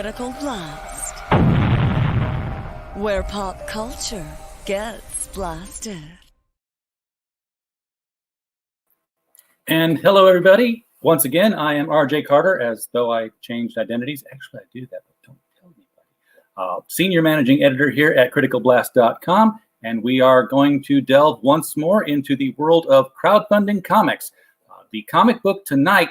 Critical Blast, where pop culture gets blasted. And hello, everybody. Once again, I am RJ Carter, as though I changed identities. Actually, I do that, but don't tell anybody. Senior Managing Editor here at criticalblast.com, and we are going to delve once more into the world of crowdfunding comics. The comic book tonight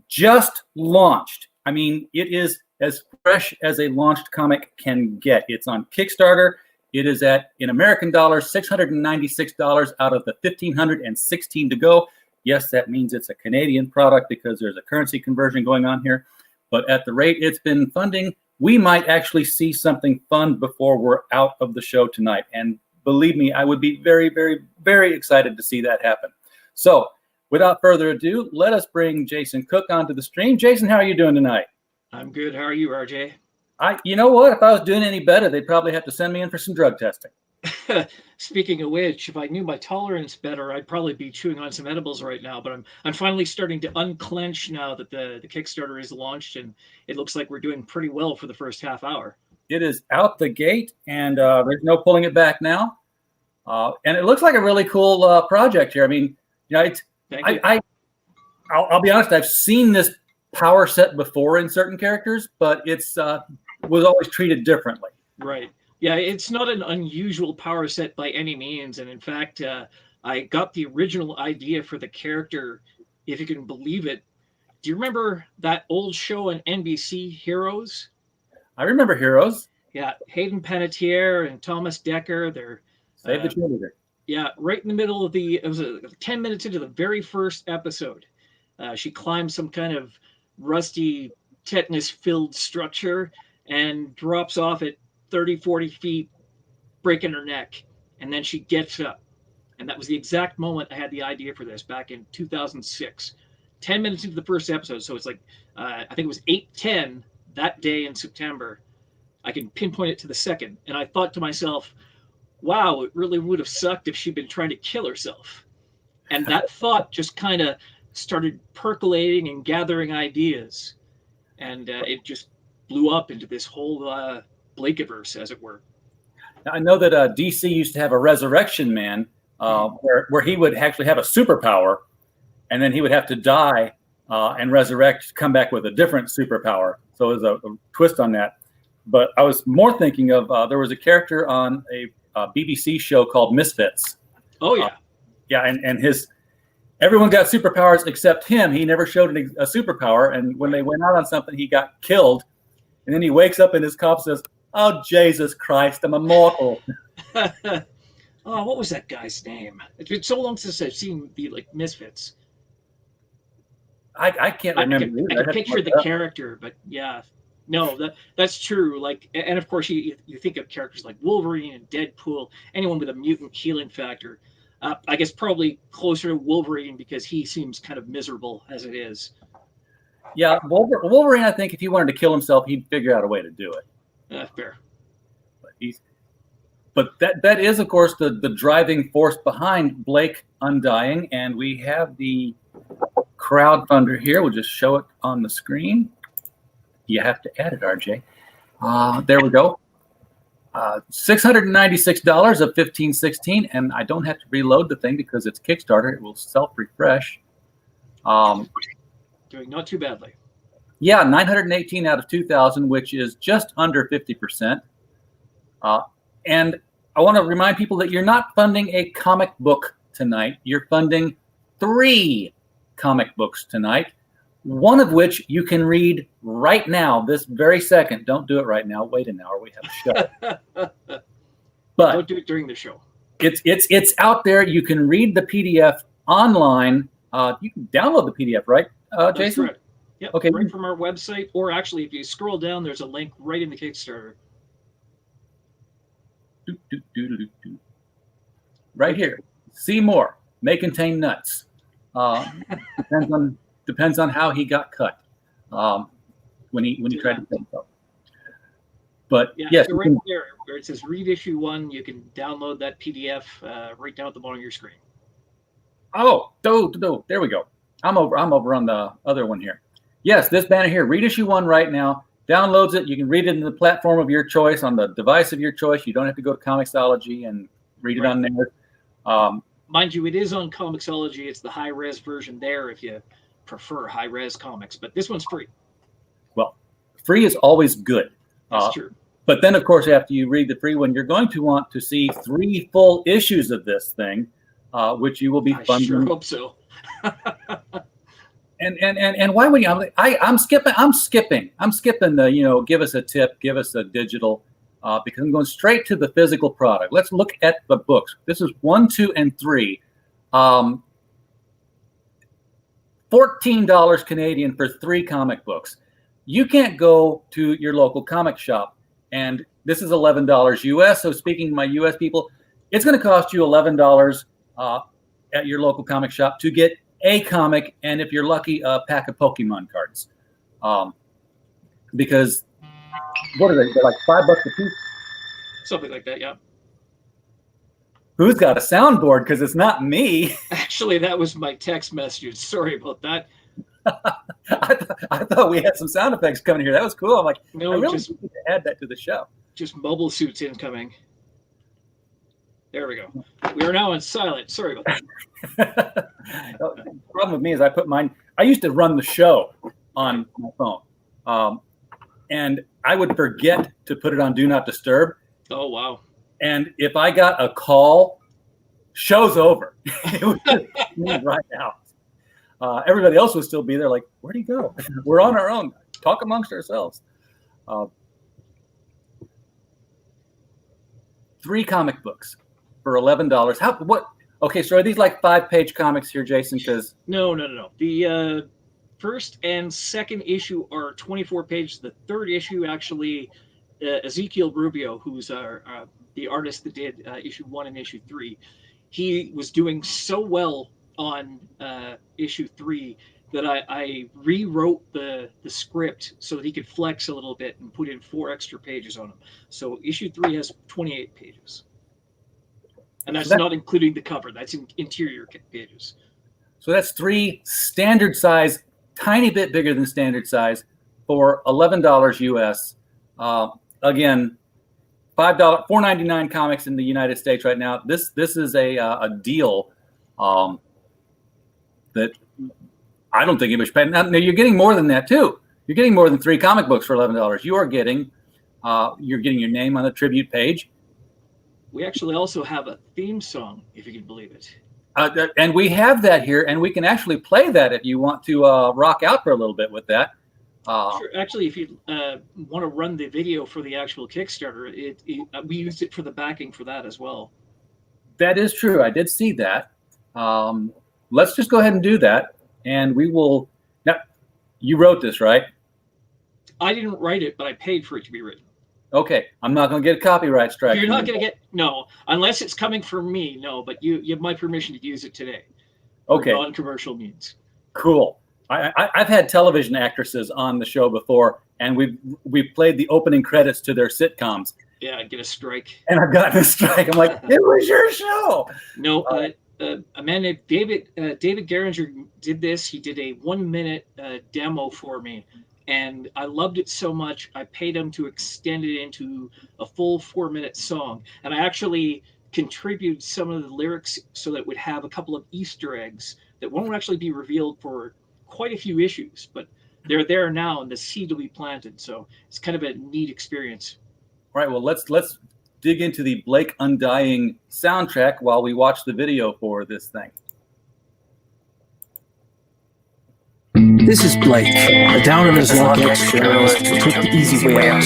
just launched. I mean, it is as fresh as a launched comic can get. It's on Kickstarter. It is at, in American dollars, $696 out of the $1,516 to go. Yes, that means it's a Canadian product because there's a currency conversion going on here. But at the rate it's been funding, we might actually see something fun before we're out of the show tonight. And believe me, I would be very, very, very excited to see that happen. So without further ado, let us bring Jason Cook onto the stream. Jason, how are you doing tonight? I'm good. How are you, RJ? You know what? If I was doing any better, they'd probably have to send me in for some drug testing. Speaking of which, if I knew my tolerance better, I'd probably be chewing on some edibles right now. But I'm finally starting to unclench now that the Kickstarter is launched, and it looks like we're doing pretty well for the first half hour. It is out the gate, and there's no pulling it back now. And it looks like a really cool project here. I mean, you know, I'll be honest. I've seen this power set before in certain characters, but it's was always treated differently. Right. Yeah, it's not an unusual power set by any means. And in fact, I got the original idea for the character, if you can believe it. Do you remember that old show on NBC, Heroes? I remember Heroes. Yeah, Hayden Panettiere and Thomas Dekker. They're Save the Cheerleader. Yeah, right in the middle of it was 10 minutes into the very first episode. She climbs some kind of rusty, tetanus-filled structure and drops off at 30, 40 feet, breaking her neck. And then she gets up. And that was the exact moment I had the idea for this back in 2006. 10 minutes into the first episode. So it's like, I think it was 8:10 that day in September. I can pinpoint it to the second. And I thought to myself, wow, it really would have sucked if she'd been trying to kill herself. And that thought just kind of started percolating and gathering ideas. And it just blew up into this whole Blakeverse, as it were. I know that DC used to have a Resurrection Man where he would actually have a superpower, and then he would have to die and resurrect, come back with a different superpower. So it was a twist on that. But I was more thinking of there was a character on a BBC show called Misfits. Oh, yeah. Yeah, and everyone got superpowers except him. He never showed a superpower, and when they went out on something, he got killed. And then he wakes up in his cop says, "Oh, Jesus Christ, I'm immortal." Oh, what was that guy's name? It's been so long since I've seen the Misfits. I can't remember. I can picture the character, but yeah. No, that's true. And of course, you think of characters like Wolverine and Deadpool, anyone with a mutant healing factor. I guess probably closer to Wolverine because he seems kind of miserable as it is. Yeah, Wolverine, I think if he wanted to kill himself, he'd figure out a way to do it. Fair. But that is, of course, the driving force behind Blake Undying. And we have the crowdfunder here. We'll just show it on the screen. You have to add it, RJ. There we go. $696 of $1,516. And I don't have to reload the thing because it's Kickstarter. It will self-refresh. Doing not too badly. Yeah, 918 out of 2,000, which is just under 50%. And I want to remind people that you're not funding a comic book tonight. You're funding 3 comic books tonight, one of which you can read right now, this very second. Don't do it right now. Wait an hour. We have a show. But don't do it during the show. It's out there. You can read the PDF online. You can download the PDF, right? Jason? That's right. Yep, okay. Right from our website, or actually, if you scroll down, there's a link right in the Kickstarter. Right here. See more. May contain nuts. Depends on how he got cut when he tried to kill himself. But yeah, yes, so right there where it says "Read Issue 1," you can download that PDF right down at the bottom of your screen. Oh, there we go. I'm over on the other one here. Yes, this banner here, read issue 1 right now. downloads it. You can read it in the platform of your choice, on the device of your choice. You don't have to go to Comixology and read it on there. Mind you, it is on Comixology. It's the high-res version there if you prefer high-res comics. But this one's free. Well, free is always good. That's true. But then, of course, after you read the free one, you're going to want to see 3 full issues of this thing, which you will be funding. I sure hope so. And why would you? I'm skipping the, give us a tip, give us a digital, because I'm going straight to the physical product. Let's look at the books. This is 1, 2, and 3. $14 Canadian for 3 comic books. You can't go to your local comic shop, and this is $11 US. So speaking to my US people, it's going to cost you $11 at your local comic shop to get a comic, and if you're lucky, a pack of Pokemon cards. Because what are they? They're like $5 a piece. Something like that, yeah. Who's got a soundboard? Because it's not me. Actually, that was my text message. Sorry about that. I thought we had some sound effects coming here. That was cool. I'm like, no, I really need to add that to the show. Just mobile suits incoming. There we go. We are now on silent. Sorry about that. The problem with me is I used to run the show on my phone. And I would forget to put it on Do Not Disturb. Oh, wow. And if I got a call, show's over. It was just me right out. Everybody else would still be there like, where'd he go? We're on our own. Talk amongst ourselves. 3 comic books for $11. Okay, so are these like 5-page comics here, Jason? Because No. The first and second issue are 24 pages. The third issue, actually, Ezekiel Rubio, who's the artist that did issue 1 and issue 3, he was doing so well on issue 3 that I rewrote the script so that he could flex a little bit and put in 4 extra pages on him. So issue 3 has 28 pages. And that's not including the cover. That's in interior pages. So that's 3 standard size, tiny bit bigger than standard size, for $11 US. Again, $4.99 comics in the United States right now. This is a deal that I don't think anybody's paying. Now you're getting more than that too. You're getting more than 3 comic books for $11. You are getting you're getting your name on the tribute page. We actually also have a theme song, if you can believe it. And we have that here, and we can actually play that if you want to rock out for a little bit with that. Sure. Actually, if you want to run the video for the actual Kickstarter, we used it for the backing for that as well. That is true. I did see that. Let's just go ahead and do that, and we will. Now, you wrote this, right? I didn't write it, but I paid for it to be written. Okay, I'm not going to get a copyright strike. You're not going to get unless it's coming from me. No, but you have my permission to use it today. Okay. For non-commercial means. Cool. I've had television actresses on the show before, and we've played the opening credits to their sitcoms. Yeah, I get a strike. And I've gotten a strike. I'm like, it was your show. No, a man named David Geringer did this. He did a 1-minute demo for me. And I loved it so much, I paid him to extend it into a full 4-minute song. And I actually contributed some of the lyrics so that it would have a couple of Easter eggs that won't actually be revealed for quite a few issues. But they're there now, and the seed will be planted. So it's kind of a neat experience. All right, well, let's dig into the Blake Undying soundtrack while we watch the video for this thing. This is Blake, a down-on-his-luck ex-journalist who took the easy way out.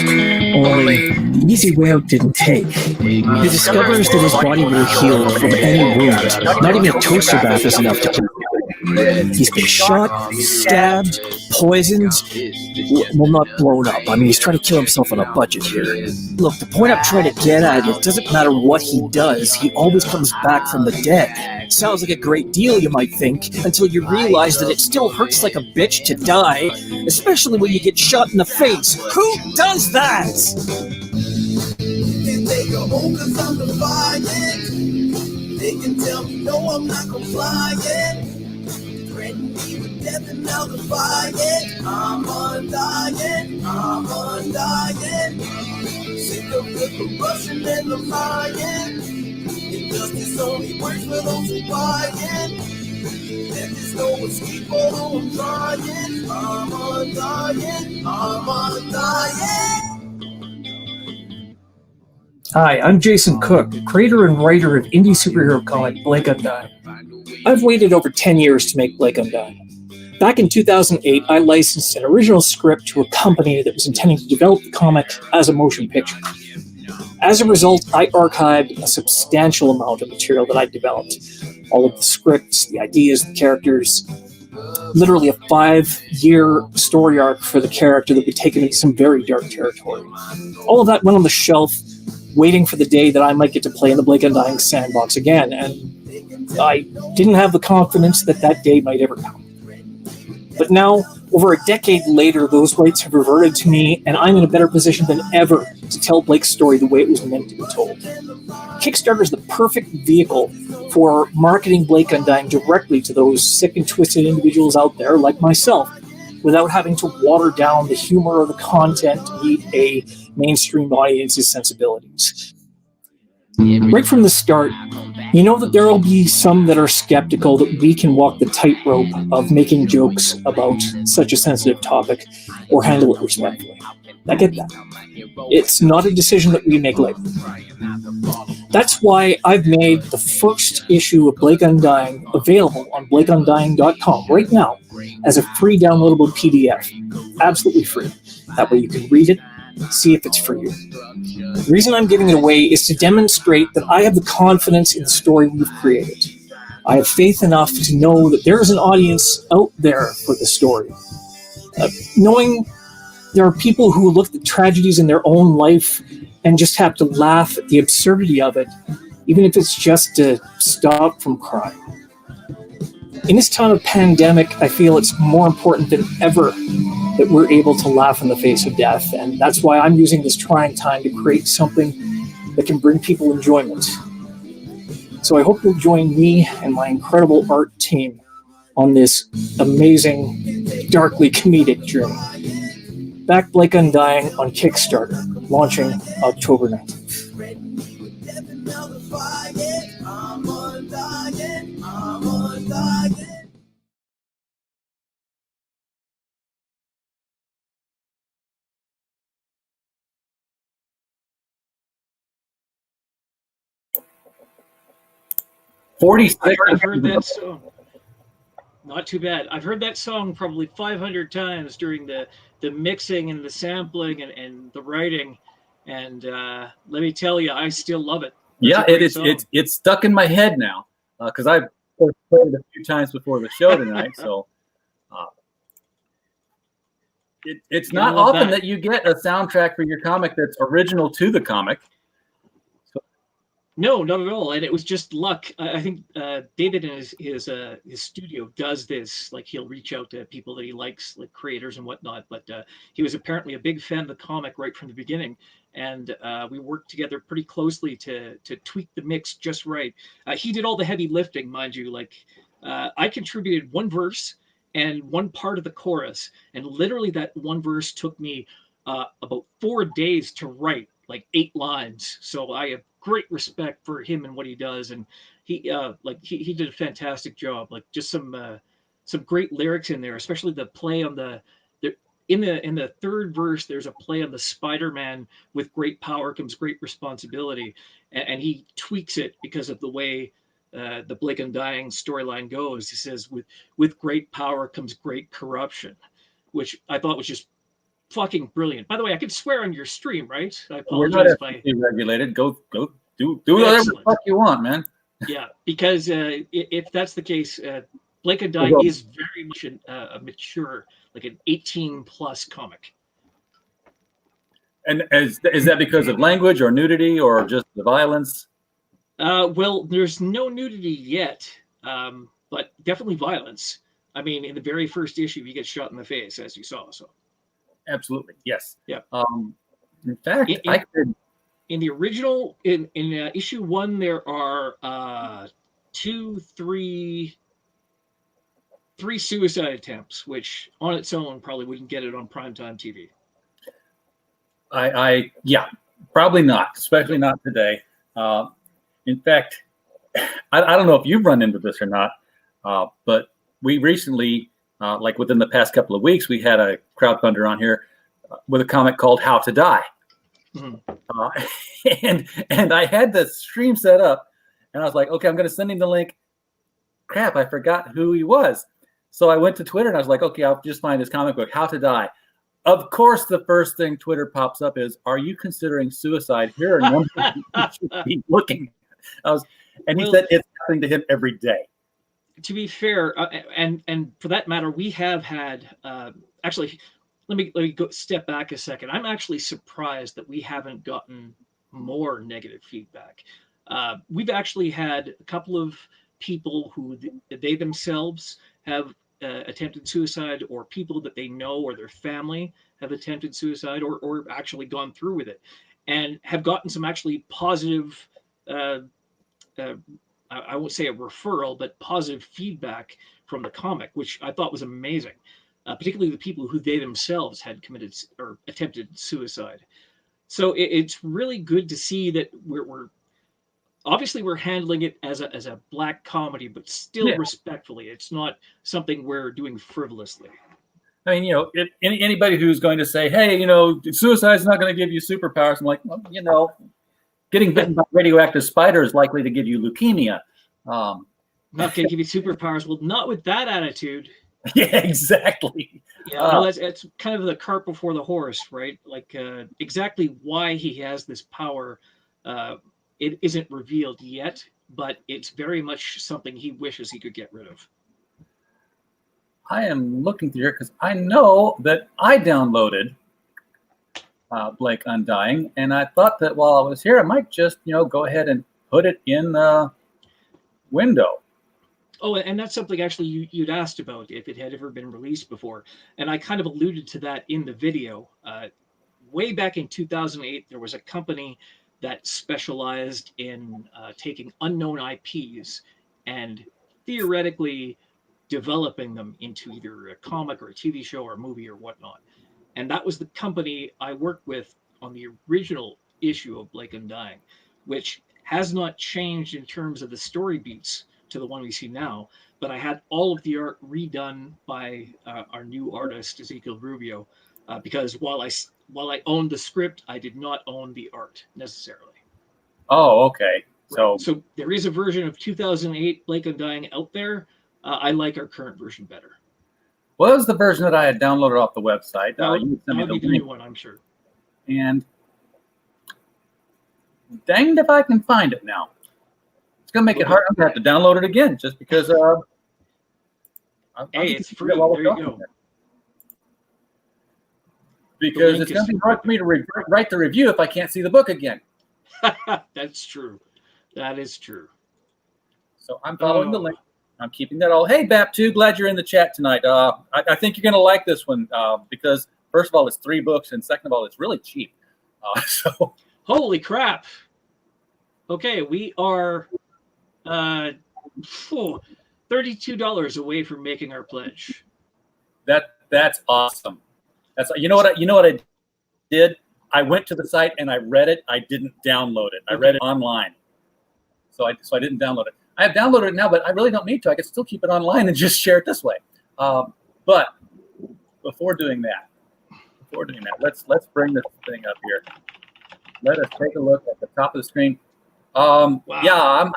Only, the easy way out didn't take. He discovers that his body will heal from any wound. Not even a toaster bath is enough to kill him. He's been shot, stabbed, poisoned, well, not blown up. I mean, he's trying to kill himself on a budget here. Look, the point I'm trying to get at is it doesn't matter what he does, he always comes back from the dead. Sounds like a great deal, you might think, until you realize that it still hurts like a bitch to die, especially when you get shot in the face. Who does that? They go home 'cause I'm defiant. They can tell me no, I'm not compliant. threaten me with death and now defiant. I'm undying, I'm undying. Sick of the corruption and the lying. Injustice only works for those who buy it. There's no escape, although I'm trying. I'm undying, I'm undying. Hi, I'm Jason Cook, creator and writer of indie superhero comic Blake Undying. I've waited over 10 years to make Blake Undying. Back in 2008, I licensed an original script to a company that was intending to develop the comic as a motion picture. As a result, I archived a substantial amount of material that I developed. All of the scripts, the ideas, the characters, literally a 5-year story arc for the character that would take him into some very dark territory. All of that went on the shelf, waiting for the day that I might get to play in the Blake Undying sandbox again, and I didn't have the confidence that that day might ever come. But now, over a decade later, those rights have reverted to me, and I'm in a better position than ever to tell Blake's story the way it was meant to be told. Kickstarter is the perfect vehicle for marketing Blake Undying directly to those sick and twisted individuals out there like myself, without having to water down the humor or the content to meet a mainstream audience's sensibilities. Right from the start, you know that there will be some that are skeptical that we can walk the tightrope of making jokes about such a sensitive topic or handle it respectfully. I get that. It's not a decision that we make lightly. That's why I've made the first issue of Blake Undying available on blakeundying.com right now as a free downloadable PDF. Absolutely free. That way you can read it, see if it's for you. The reason I'm giving it away is to demonstrate that I have the confidence in the story we've created. I have faith enough to know that there is an audience out there for the story. Knowing there are people who look at the tragedies in their own life and just have to laugh at the absurdity of it, even if it's just to stop from crying. In this time of pandemic, I feel it's more important than ever that we're able to laugh in the face of death, and that's why I'm using this trying time to create something that can bring people enjoyment. So I hope you'll join me and my incredible art team on this amazing, darkly comedic journey. Back Blake Undying on Kickstarter, launching October 19th. I'm undying, I'm undying. I've heard that song. Not too bad. I've heard that song probably 500 times during the mixing and the sampling and the writing. And let me tell you, I still love it. It's stuck in my head now because I've played it a few times before the show tonight. So it's not often that you get a soundtrack for your comic that's original to the comic. No, not at all. And it was just luck. I think David in his studio does this. Like he'll reach out to people that he likes, like creators and whatnot. But he was apparently a big fan of the comic right from the beginning, and we worked together pretty closely to tweak the mix just right. He did all the heavy lifting, mind you. Like I contributed one verse and one part of the chorus, and literally that one verse took me about 4 days to write, like 8 lines. So I have great respect for him and what he does, and he did a fantastic job. Like just some great lyrics in there, especially the play on in the third verse. There's a play on the Spider-Man, with great power comes great responsibility, and he tweaks it because of the way the Blake Undying storyline goes. He says, with great power comes great corruption, which I thought was just fucking brilliant. By the way, I could swear on your stream, right? I apologize. We're not regulated. Go do whatever the fuck you want, man. Yeah, because if that's the case, Blake Undying is very much a mature, like an 18+ comic. And is that because of language or nudity or just the violence? Well, there's no nudity yet, but definitely violence. I mean, in the very first issue, he gets shot in the face, as you saw. So. Absolutely, yes. Yeah. In fact, in the original, in issue 1, there are 2, 3, 3 suicide attempts, which on its own probably wouldn't get it on primetime TV. Yeah, probably not, especially not today. In fact, I don't know if you've run into this or not, but we recently, like within the past couple of weeks, we had a crowdfunder on here with a comic called How to Die. And I had the stream set up, and I was like, okay, I'm going to send him the link. Crap, I forgot who he was. So I went to Twitter, and I was like, okay, I'll just find his comic book, How to Die. Of course, the first thing Twitter pops up is, are you considering suicide? Here are numbers you should be looking. And he said it's happening to him every day. To be fair, and for that matter, we have had actually. Let me go step back a second. I'm actually surprised that we haven't gotten more negative feedback. We've actually had a couple of people who they themselves have attempted suicide, or people that they know or their family have attempted suicide, or actually gone through with it, and have gotten some actually positive, I won't say a referral, but positive feedback from the comic, which I thought was amazing. Particularly the people who they themselves had committed or attempted suicide. So it's really good to see that we're obviously we're handling it as a black comedy, but still respectfully. It's not something we're doing frivolously. I mean, anybody who's going to say, hey, suicide is not going to give you superpowers. I'm like, well, getting bitten by a radioactive spider is likely to give you leukemia. Not going to give you superpowers. Well, not with that attitude. Yeah, exactly. Yeah, that's kind of the cart before the horse, right? Like exactly why he has this power, it isn't revealed yet, but it's very much something he wishes he could get rid of. I am looking through here because I know that I downloaded Blake Undying, and I thought that while I was here, I might just go ahead and put it in the window. Oh, and that's something actually you'd asked about, if it had ever been released before. And I kind of alluded to that in the video. Way back in 2008, there was a company that specialized in taking unknown IPs and theoretically developing them into either a comic or a TV show or a movie or whatnot. And that was the company I worked with on the original issue of Blake Undying, which has not changed in terms of the story beats to the one we see now, but I had all of the art redone by our new artist Ezekiel Rubio, because while I owned the script, I did not own the art necessarily. Oh, okay. Right. So there is a version of 2008 Blake Undying out there. I like our current version better. Well, that was the version that I had downloaded off the website. That would be the new one, I'm sure. And danged if I can find it now. It's going to make it hard. I'm going to have to download it again just because. Hey, it's free. There you go. Because it's going to be hard for me to write the review if I can't see the book again. That's true. That is true. So I'm following the link. I'm keeping that all. Hey, Bap2, glad you're in the chat tonight. I think you're going to like this one because, first of all, it's 3 books, and second of all, it's really cheap. So, holy crap. Okay, we are $32 away from making our pledge. That's awesome. That's you know what I did? I went to the site and I read it. I didn't download it. I read it online. So I didn't download it. I have downloaded it now, but I really don't need to. I can still keep it online and just share it this way. But before doing that, let's bring this thing up here. Let us take a look at the top of the screen. Wow. Yeah,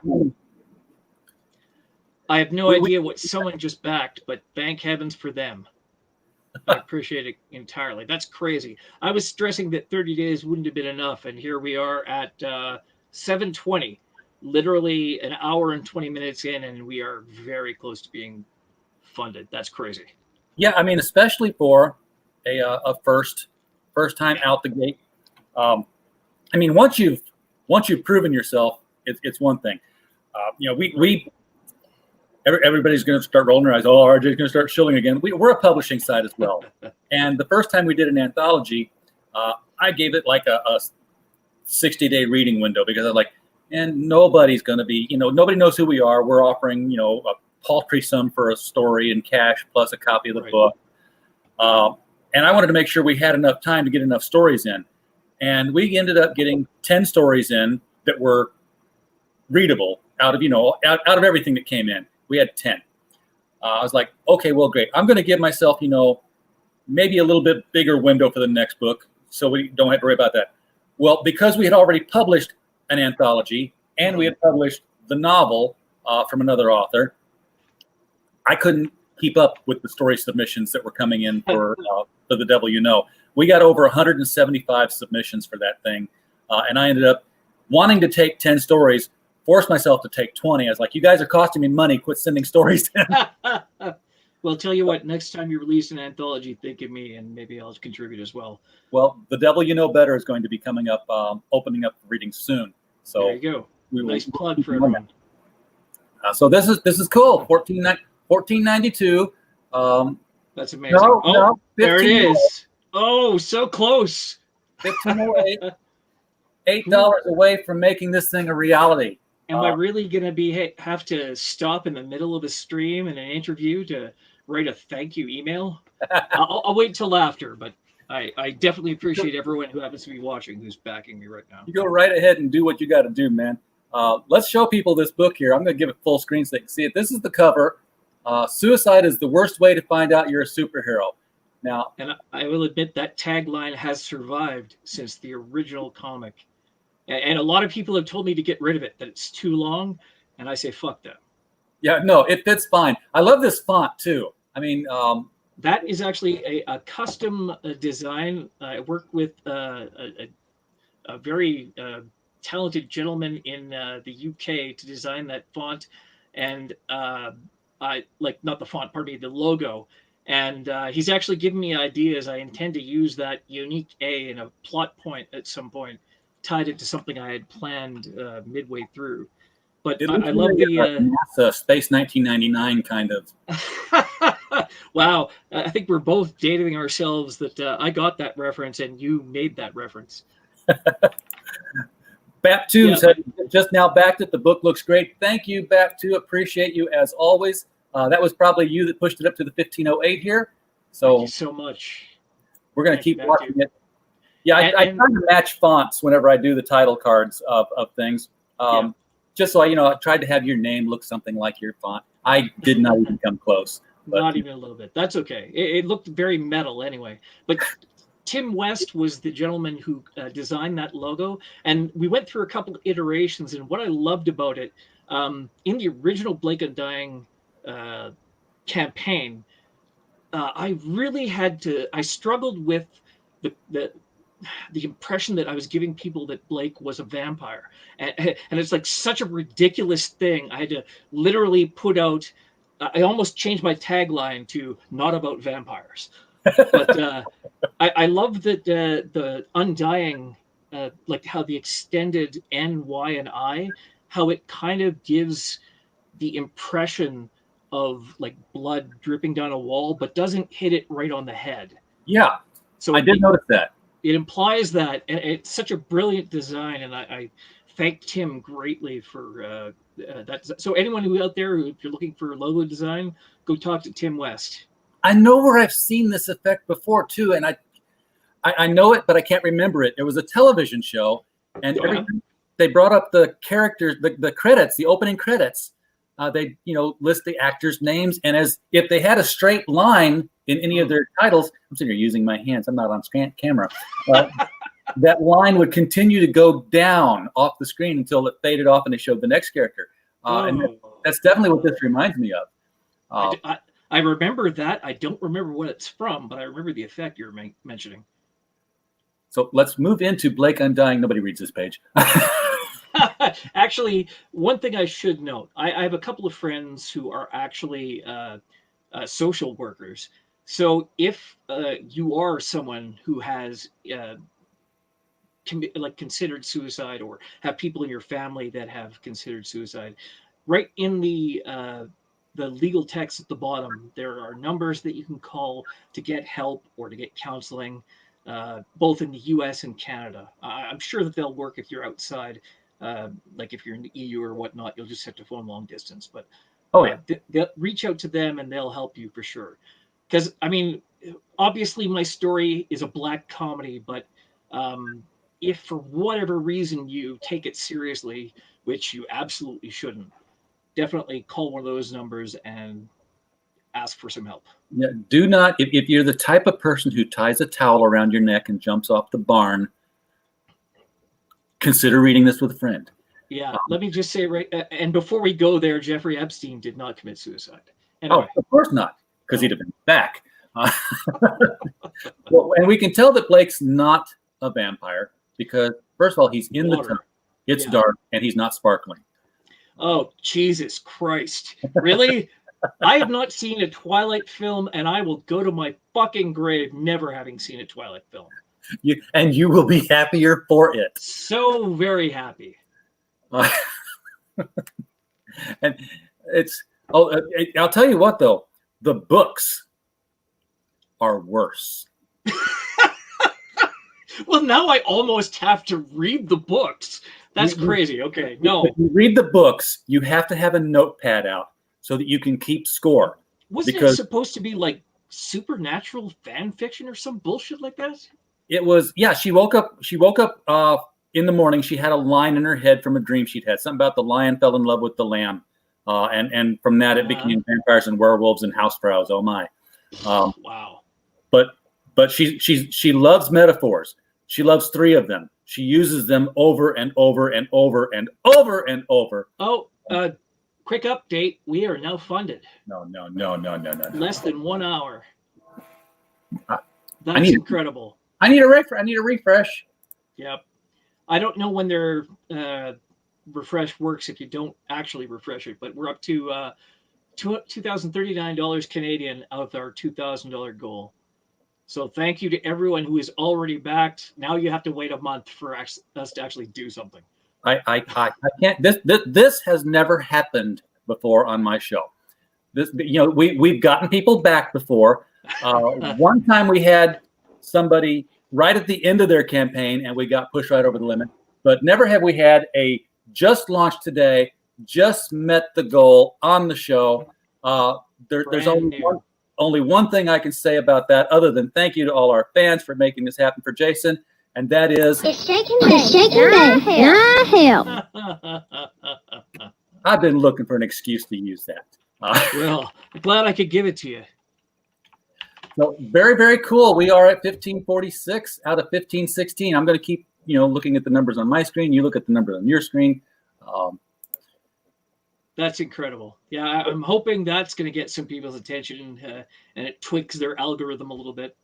I have no idea what someone just backed, but thank heavens for them. I appreciate it entirely. That's crazy. I was stressing that 30 days wouldn't have been enough, and here we are at 7:20, literally an hour and 20 minutes in, and we are very close to being funded. That's crazy. Yeah, I mean, especially for a first time out the gate. I mean, once you've proven yourself, it's one thing. Everybody's going to start rolling their eyes. Oh, RJ's going to start shilling again. We're a publishing site as well. And the first time we did an anthology, I gave it like a 60-day reading window because I was like, and nobody's going to be, nobody knows who we are. We're offering, a paltry sum for a story in cash plus a copy of the Right. book. And I wanted to make sure we had enough time to get enough stories in. And we ended up getting 10 stories in that were readable out of everything that came in. We had 10. I was like, okay, well, great. I'm going to give myself, maybe a little bit bigger window for the next book, so we don't have to worry about that. Well, because we had already published an anthology and we had published the novel from another author, I couldn't keep up with the story submissions that were coming in for The Devil You Know. We got over 175 submissions for that thing, and I ended up wanting to take 10 stories, forced myself to take 20. I was like, you guys are costing me money. Quit sending stories in. Well, tell you what, next time you release an anthology, think of me, and maybe I'll contribute as well. Well, The Devil You Know Better is going to be coming up, opening up for reading soon. So there you go. Nice plug for everyone. So this is cool. 1492. That's amazing. No, there it 15 is. Oh, so close. 1508. $8 away from making this thing a reality. Am I really going to have to stop in the middle of a stream in an interview to write a thank you email? I'll wait till after, but I definitely appreciate everyone who happens to be watching who's backing me right now. You go right ahead and do what you got to do, man. Let's show people this book here. I'm going to give it full screen so they can see it. This is the cover. Suicide is the worst way to find out you're a superhero. Now, and I will admit that tagline has survived since the original comic. And a lot of people have told me to get rid of it, that it's too long. And I say, fuck that. Yeah, no, it fits fine. I love this font, too. I mean, that is actually a custom design. I worked with a very talented gentleman in the UK to design that font. And not the font, pardon me, the logo. And he's actually given me ideas. I intend to use that unique A in a plot point at some point, tied it to something I had planned midway through. But I love the NASA Space 1999 kind of. Wow, I think we're both dating ourselves that I got that reference and you made that reference. Bap2 said, just now backed it. The book looks great. Thank you, Bap2. Appreciate you as always. That was probably you that pushed it up to the 1508 here. So thank you so much. We're going to keep watching it. Yeah, I try to match fonts whenever I do the title cards of things. Just so I tried to have your name look something like your font. I did not even come close. But, not even a little bit. That's okay. It looked very metal anyway. But Tim West was the gentleman who designed that logo. And we went through a couple of iterations. And what I loved about it, in the original Blake Undying campaign, I really I struggled with the impression that I was giving people that Blake was a vampire. And it's like such a ridiculous thing. I had to literally put out, I almost changed my tagline to not about vampires. But I love that the Undying, like how the extended N, Y, and I, how it kind of gives the impression of like blood dripping down a wall, but doesn't hit it right on the head. Yeah, so I did notice that. It implies that, and it's such a brilliant design, and I thank Tim greatly for that. So anyone who out there, if you're looking for logo design, go talk to Tim West. I know where I've seen this effect before too, and I know it, but I can't remember it. It was a television show, and every time they brought up the characters, the credits, the opening credits. They list the actors' names, and as if they had a straight line in any of their titles. I'm sitting here using my hands. I'm not on camera. That line would continue to go down off the screen until it faded off, and they showed the next character. And that's definitely what this reminds me of. I remember that. I don't remember what it's from, but I remember the effect you're mentioning. So let's move into Blake Undying. Nobody reads this page. Actually, one thing I should note, I have a couple of friends who are actually social workers. So if you are someone who has considered suicide, or have people in your family that have considered suicide, right in the legal text at the bottom, there are numbers that you can call to get help or to get counseling, both in the US and Canada. I'm sure that they'll work if you're outside. Like if you're in the EU or whatnot, you'll just have to phone long distance. But Oh, yeah. They'll reach out to them and they'll help you for sure. Because, I mean, obviously my story is a black comedy, but if for whatever reason you take it seriously, which you absolutely shouldn't, definitely call one of those numbers and ask for some help. Yeah, do not, if you're the type of person who ties a towel around your neck and jumps off the barn, consider reading this with a friend. Yeah, let me just say and before we go there, Jeffrey Epstein did not commit suicide. Anyway. Oh, of course not, because he'd have been back. Well, and we can tell that Blake's not a vampire because, first of all, he's in the tunnel. It's dark, and he's not sparkling. Oh, Jesus Christ. Really? I have not seen a Twilight film, and I will go to my fucking grave never having seen a Twilight film. You will be happier for it. So very happy. And I'll tell you what, though. The books are worse. Well, now I almost have to read the books. That's crazy. Okay, no. If you read the books, you have to have a notepad out so that you can keep score. Wasn't it supposed to be like supernatural fan fiction or some bullshit like that? It was, yeah. She woke up in the morning. She had a line in her head from a dream she'd had. Something about the lion fell in love with the lamb. And from that it became vampires and werewolves and housefrows. Oh my. Wow. But she loves metaphors. She loves 3 of them. She uses them over and over and over and over and over. Oh, quick update. We are now funded. No. Less than 1 hour. That's incredible. I need a refresh. Yep. I don't know when their refresh works if you don't actually refresh it, but we're up to $2,039 Canadian out of our $2,000 goal. So thank you to everyone who is already backed. Now you have to wait a month for us to actually do something. I can't. This has never happened before on my show. We've gotten people back before. One time we had somebody right at the end of their campaign and we got pushed right over the limit. But never have we had a just launched today, just met the goal on the show. There's only one thing I can say about that, other than thank you to all our fans for making this happen for Jason, and that is it's shaking I've been looking for an excuse to use that. Well, I'm glad I could give it to you. So very, very cool. We are at 1546 out of 1516. I'm going to keep looking at the numbers on my screen. You look at the numbers on your screen. That's incredible. Yeah, I'm hoping that's going to get some people's attention and it tweaks their algorithm a little bit.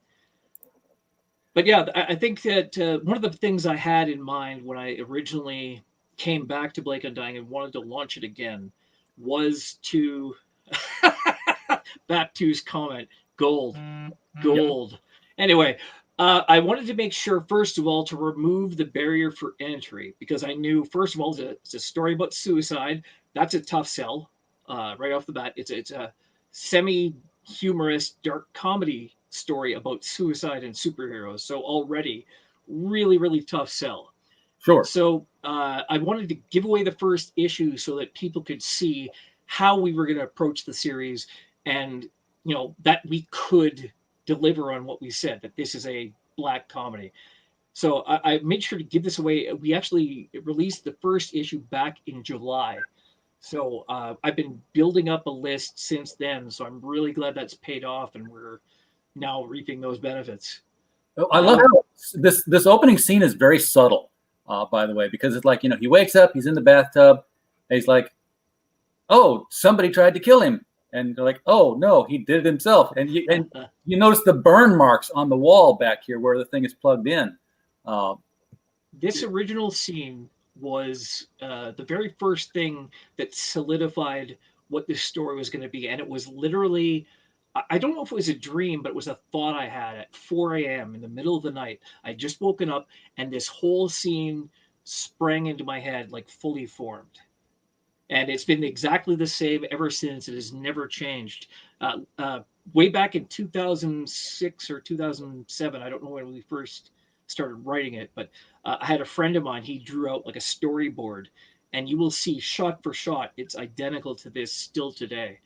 But yeah, I think that one of the things I had in mind when I originally came back to Blake Undying and wanted to launch it again was to back to's comment, gold. Yep. Anyway, I wanted to make sure, first of all, to remove the barrier for entry because I knew, first of all, it's a story about suicide. That's a tough sell right off the bat. It's a semi-humorous, dark comedy story about suicide and superheroes. So already, really, really tough sell. Sure. So I wanted to give away the first issue so that people could see how we were going to approach the series and, that we could deliver on what we said, that this is a black comedy. So I made sure to give this away. We actually released the first issue back in July. So I've been building up a list since then. So I'm really glad that's paid off and we're now reaping those benefits. I love how this opening scene is very subtle, by the way, because it's like, he wakes up, he's in the bathtub, and he's like, oh, somebody tried to kill him. And they're like, oh, no, he did it himself. And you notice the burn marks on the wall back here where the thing is plugged in. This original scene was the very first thing that solidified what this story was going to be. And it was literally, I don't know if it was a dream, but it was a thought I had at 4 a.m. in the middle of the night. I'd just woken up and this whole scene sprang into my head, like fully formed. And it's been exactly the same ever since. It has never changed. Way back in 2006 or 2007, I don't know when we first started writing it, but I had a friend of mine, he drew out like a storyboard and you will see shot for shot, it's identical to this still today.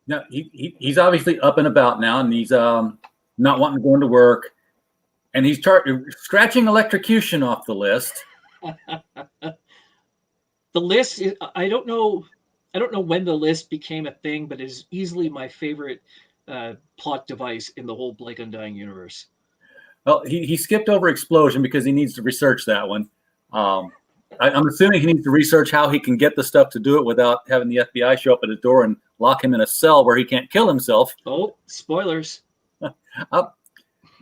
Now, he's obviously up and about now, and he's not wanting to go into work, and he's scratching electrocution off the list. The list, I don't know when the list became a thing, but is easily my favorite plot device in the whole Blake Undying universe. Well, he skipped over explosion because he needs to research that one. I'm assuming he needs to research how he can get the stuff to do it without having the FBI show up at his door and lock him in a cell where he can't kill himself. Oh, spoilers.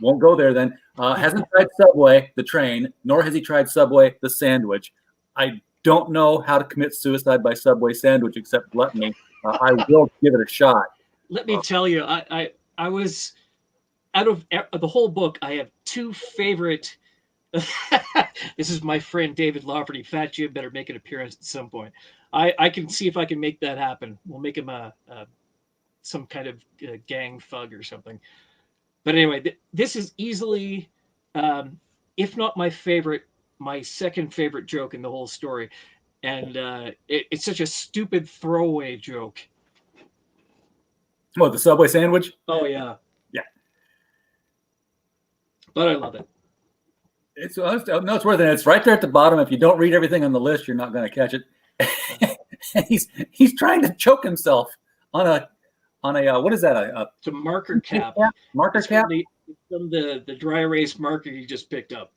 Won't go there then. Hasn't tried Subway, the train, nor has he tried Subway, the sandwich. I don't know how to commit suicide by Subway sandwich except gluttony. I will give it a shot. Let me tell you, I was, out of the whole book, I have two favorite. This is my friend David Lafferty. Fat Jim better make an appearance at some point. I can see if I can make that happen. We'll make him some kind of gang thug or something. But anyway, this is easily, if not my favorite, my second favorite joke in the whole story. And it's such a stupid throwaway joke. What, the Subway sandwich? Oh, yeah. Yeah. But I love it. It's worth it. It's right there at the bottom. If you don't read everything on the list, you're not going to catch it. he's trying to choke himself on a what is that? It's a marker cap. Marker cap? From the dry erase marker you just picked up.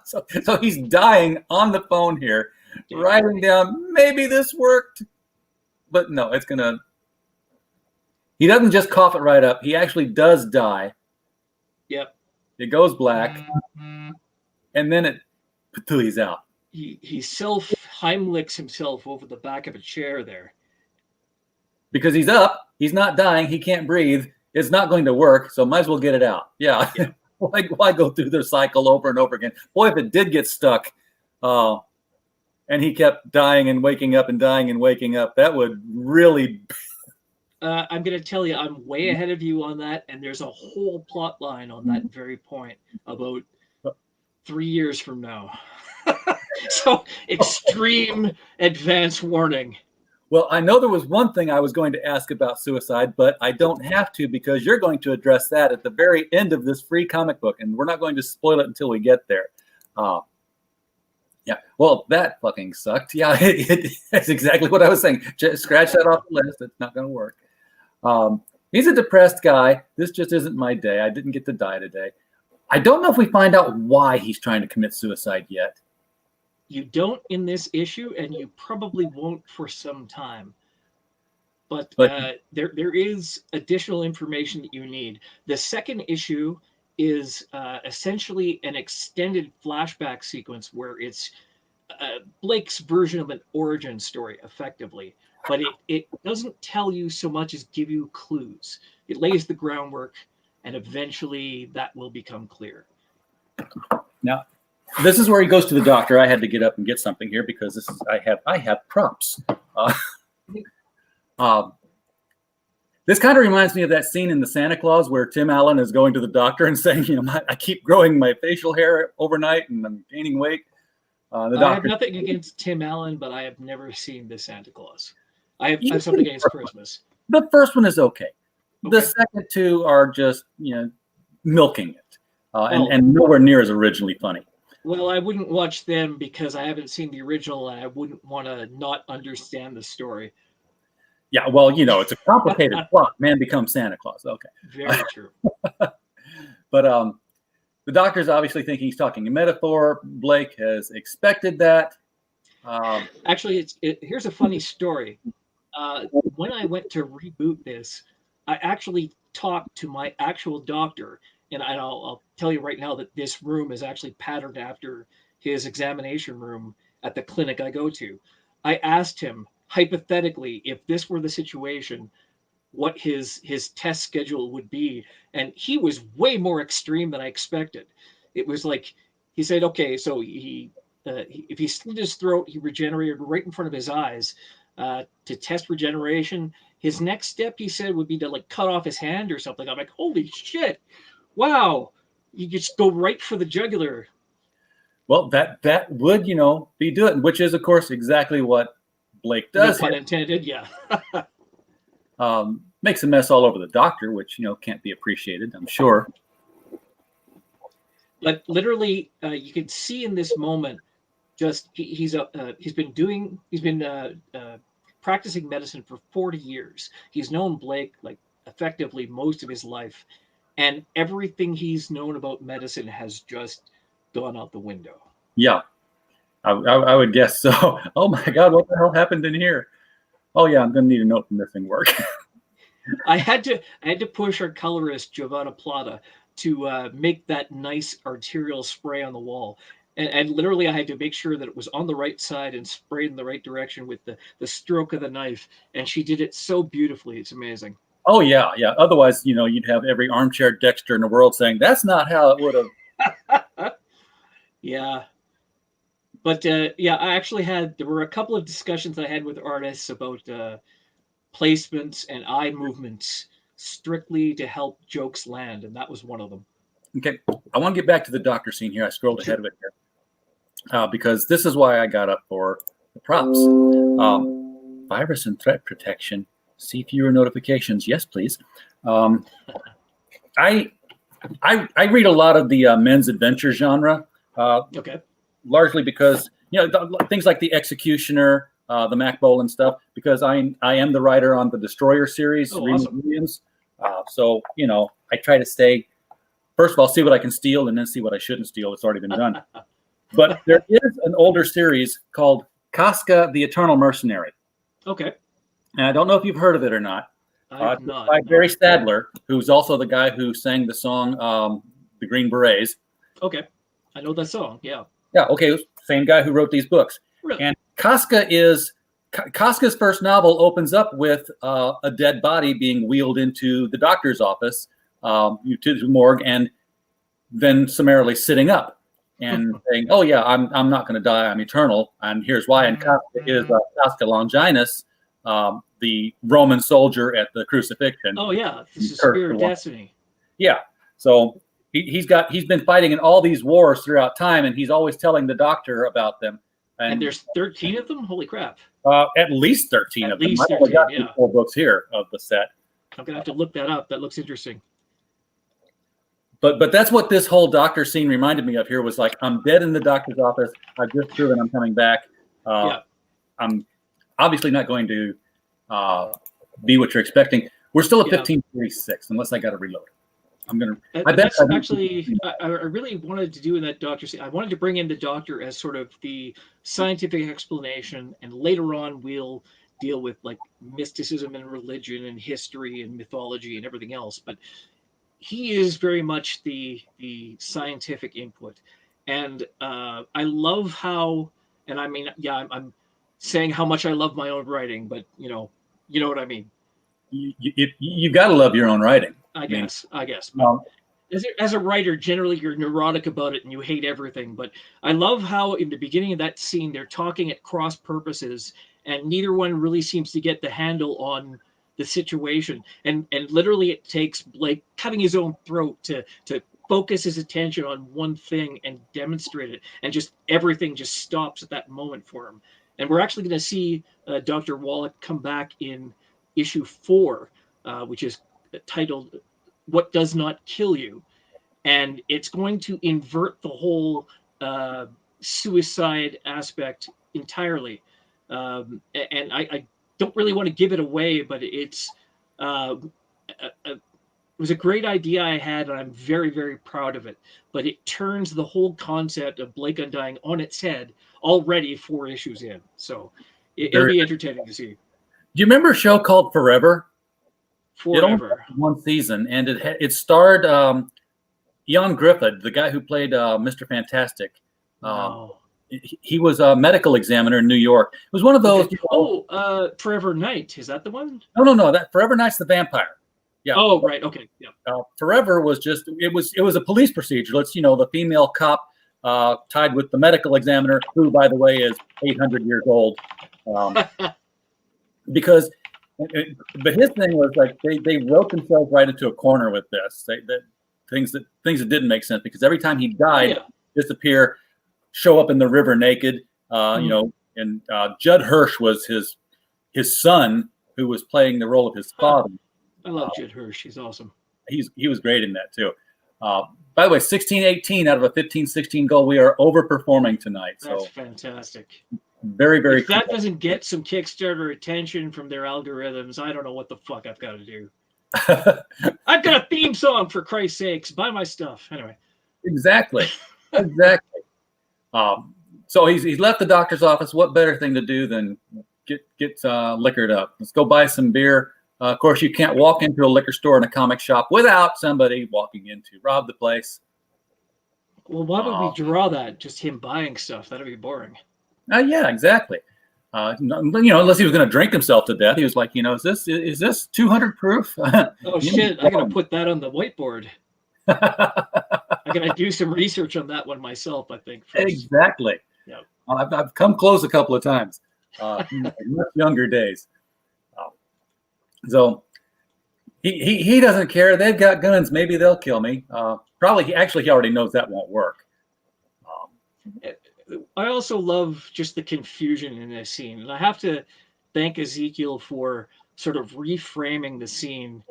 So he's dying on the phone here, writing down, maybe this worked. But no, it's going to... He doesn't just cough it right up. He actually does die. Yep. It goes black. And then he's out. He self-Heimlichs himself over the back of a chair there. Because he's up. He's not dying. He can't breathe. It's not going to work, so might as well get it out. Yeah. Why go through the cycle over and over again? Boy, if it did get stuck, and he kept dying and waking up and dying and waking up, that would really... I'm going to tell you, I'm way ahead of you on that, and there's a whole plot line on that very point about 3 years from now. So, extreme advance warning. Well, I know there was one thing I was going to ask about suicide, but I don't have to because you're going to address that at the very end of this free comic book, and we're not going to spoil it until we get there. Yeah, well, that fucking sucked. Yeah, that's exactly what I was saying. Just scratch that off the list. It's not going to work. He's a depressed guy. This just isn't my day. I didn't get to die today. I don't know if we find out why he's trying to commit suicide yet. You don't in this issue, and you probably won't for some time. But there is additional information that you need. The second issue is essentially an extended flashback sequence where it's Blake's version of an origin story, effectively. But it doesn't tell you so much as give you clues. It lays the groundwork, and eventually that will become clear. Now, this is where he goes to the doctor. I had to get up and get something here because this is I have props. This kind of reminds me of that scene in the Santa Claus where Tim Allen is going to the doctor and saying, I keep growing my facial hair overnight and I'm gaining weight. I have nothing against Tim Allen, but I have never seen the Santa Claus. I have something against Christmas. The first one is okay. The second two are just, milking it and nowhere near as originally funny. Well, I wouldn't watch them because I haven't seen the original and I wouldn't want to not understand the story. Yeah, well, it's a complicated plot. Man becomes Santa Claus. Okay. Very true. But the doctor's obviously thinking he's talking in metaphor. Blake has expected that. Actually, here's a funny story. When I went to reboot this, I actually talked to my actual doctor. And I'll tell you right now that this room is actually patterned after his examination room at the clinic I go to. I asked him, hypothetically, if this were the situation, what his test schedule would be. And he was way more extreme than I expected. It was like, he said, okay, so if he slit his throat, he regenerated right in front of his eyes to test regeneration. His next step, he said, would be to cut off his hand or something. I'm like, holy shit. Wow, you just go right for the jugular. Well, that would, be doing, which is, of course, exactly what Blake No does. pun intended. Yeah. Makes a mess all over the doctor, which, can't be appreciated, I'm sure. But literally, you can see in this moment, just he's been practicing medicine for 40 years. He's known Blake like effectively most of his life, and everything he's known about medicine has just gone out the window. Yeah, I would guess so. Oh my God, what the hell happened in here? Oh yeah, I'm gonna need a note from missing work. I had to push our colorist Giovanna Plata to make that nice arterial spray on the wall. And literally, I had to make sure that it was on the right side and sprayed in the right direction with the stroke of the knife. And she did it so beautifully. It's amazing. Oh yeah. Otherwise, you'd have every armchair Dexter in the world saying that's not how it would have. Yeah. But I actually there were a couple of discussions I had with artists about placements and eye movements strictly to help jokes land, and that was one of them. Okay, I want to get back to the doctor scene here. I scrolled ahead of it here because this is why I got up for the props. Virus and threat protection. See fewer notifications. Yes, please. I read a lot of the men's adventure genre. Okay. Largely because things like The Executioner, the Mac Bolan stuff. Because I am the writer on the Destroyer series. Oh, awesome. Williams. So I try to stay. First of all, see what I can steal, and then see what I shouldn't steal. It's already been done. But there is an older series called Casca, the Eternal Mercenary. Okay. And I don't know if you've heard of it or not. I've not. By Barry Sadler, who's also the guy who sang the song The Green Berets. Okay. I know that song. Yeah. Yeah, okay. Same guy who wrote these books. Really? And Casca's first novel opens up with a dead body being wheeled into the doctor's office, to the morgue, and then summarily sitting up and saying, "Oh yeah, I'm not going to die. I'm eternal, and here's why." And Casca is Casca Longinus, the Roman soldier at the crucifixion. Oh yeah, this is Spear of Destiny. Yeah, so he's been fighting in all these wars throughout time, and he's always telling the doctor about them. And there's 13 of them. Holy crap! At least 13 at of least them. 13, I've got 4 books here of the set. I'm gonna have to look that up. That looks interesting. But that's what this whole doctor scene reminded me of here was like, I'm dead in the doctor's office. I've just proven I'm coming back. I'm obviously not going to be what you're expecting. We're still at 1546, unless I got to reload. I'm going to. I really wanted to do in that doctor scene. I wanted to bring in the doctor as sort of the scientific explanation, and later on we'll deal with like mysticism and religion and history and mythology and everything else. But he is very much the scientific input, and I love how. And I mean, I'm saying how much I love my own writing, but you know what I mean. You got to love your own writing. I guess. As a writer, generally you're neurotic about it and you hate everything. But I love how in the beginning of that scene they're talking at cross purposes, and neither one really seems to get the handle on the situation. And literally it takes Blake cutting his own throat to focus his attention on one thing and demonstrate it, and just everything just stops at that moment for him. And we're actually going to see Dr. Wallach come back in issue 4, which is titled "What Does Not Kill You," and it's going to invert the whole suicide aspect entirely. And I don't really want to give it away, but it was a great idea I had, and I'm very, very proud of it. But it turns the whole concept of Blake Undying on its head already 4 issues in. So it'll be entertaining to see. Do you remember a show called Forever? Forever. It only had 1 season, and it starred Ian Griffith, the guy who played Mr. Fantastic. He was a medical examiner in New York. It was one of those. Okay. Forever Night, is that the one? No. That Forever Night's the vampire. Yeah. Oh, right. Okay. Yeah. Forever was just it was a police procedure. It's the female cop tied with the medical examiner, who, by the way, is 800 years old. Because, but his thing was like they wrote themselves right into a corner with this. Things that didn't make sense, because every time he died, disappear. show up in the river naked. You know, and Judd Hirsch was his son, who was playing the role of his father. I love Judd Hirsch. He's awesome. He was great in that too. By the way, 16-18 out of a 15-16 goal. We are overperforming tonight. That's so fantastic. very, very If that doesn't get some Kickstarter attention from their algorithms, I don't know what the fuck I've got to do. I've got a theme song, for Christ's sakes. Buy my stuff. Anyway. Exactly. So he's left the doctor's office. What better thing to do than get liquored up? Let's go buy some beer. Of course, you can't walk into a liquor store and a comic shop without somebody walking in to rob the place. Well, why would we draw that? Just him buying stuff. That'd be boring. Yeah, exactly. You know, unless he was going to drink himself to death. He was like, you know, is this 200 proof? Oh shit! I gotta put that on the whiteboard. I gotta do some research on that one myself. I think first. Exactly. Yeah. I've come close a couple of times. In much younger days. So he doesn't care. They've got guns. Maybe they'll kill me. Probably. He already knows that won't work. I also love just the confusion in this scene, and I have to thank Ezekiel for sort of reframing the scene,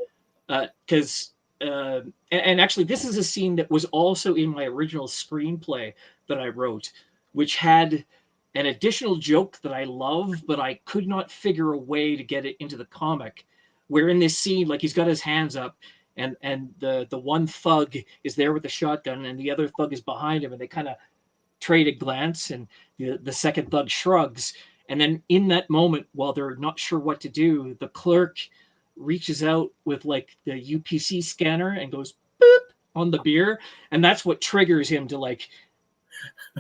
because and actually this is a scene that was also in my original screenplay that I wrote, which had an additional joke that I love, but I could not figure a way to get it into the comic. Where in this scene, like, he's got his hands up, and the one thug is there with the shotgun, and the other thug is behind him, and they kind of trade a glance, and the second thug shrugs, and then in that moment, while they're not sure what to do, the clerk reaches out with like the UPC scanner and goes boop on the beer, and that's what triggers him to like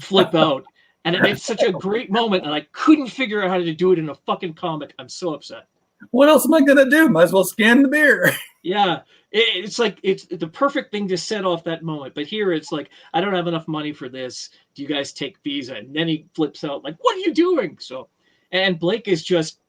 flip out. And it's such a great moment, and I couldn't figure out how to do it in a fucking comic. I'm so upset. What else am I gonna do? Might as well scan the beer. Yeah, it's like it's the perfect thing to set off that moment. But here it's like, I don't have enough money for this. Do you guys take Visa? And then he flips out like, what are you doing? So, and Blake is just,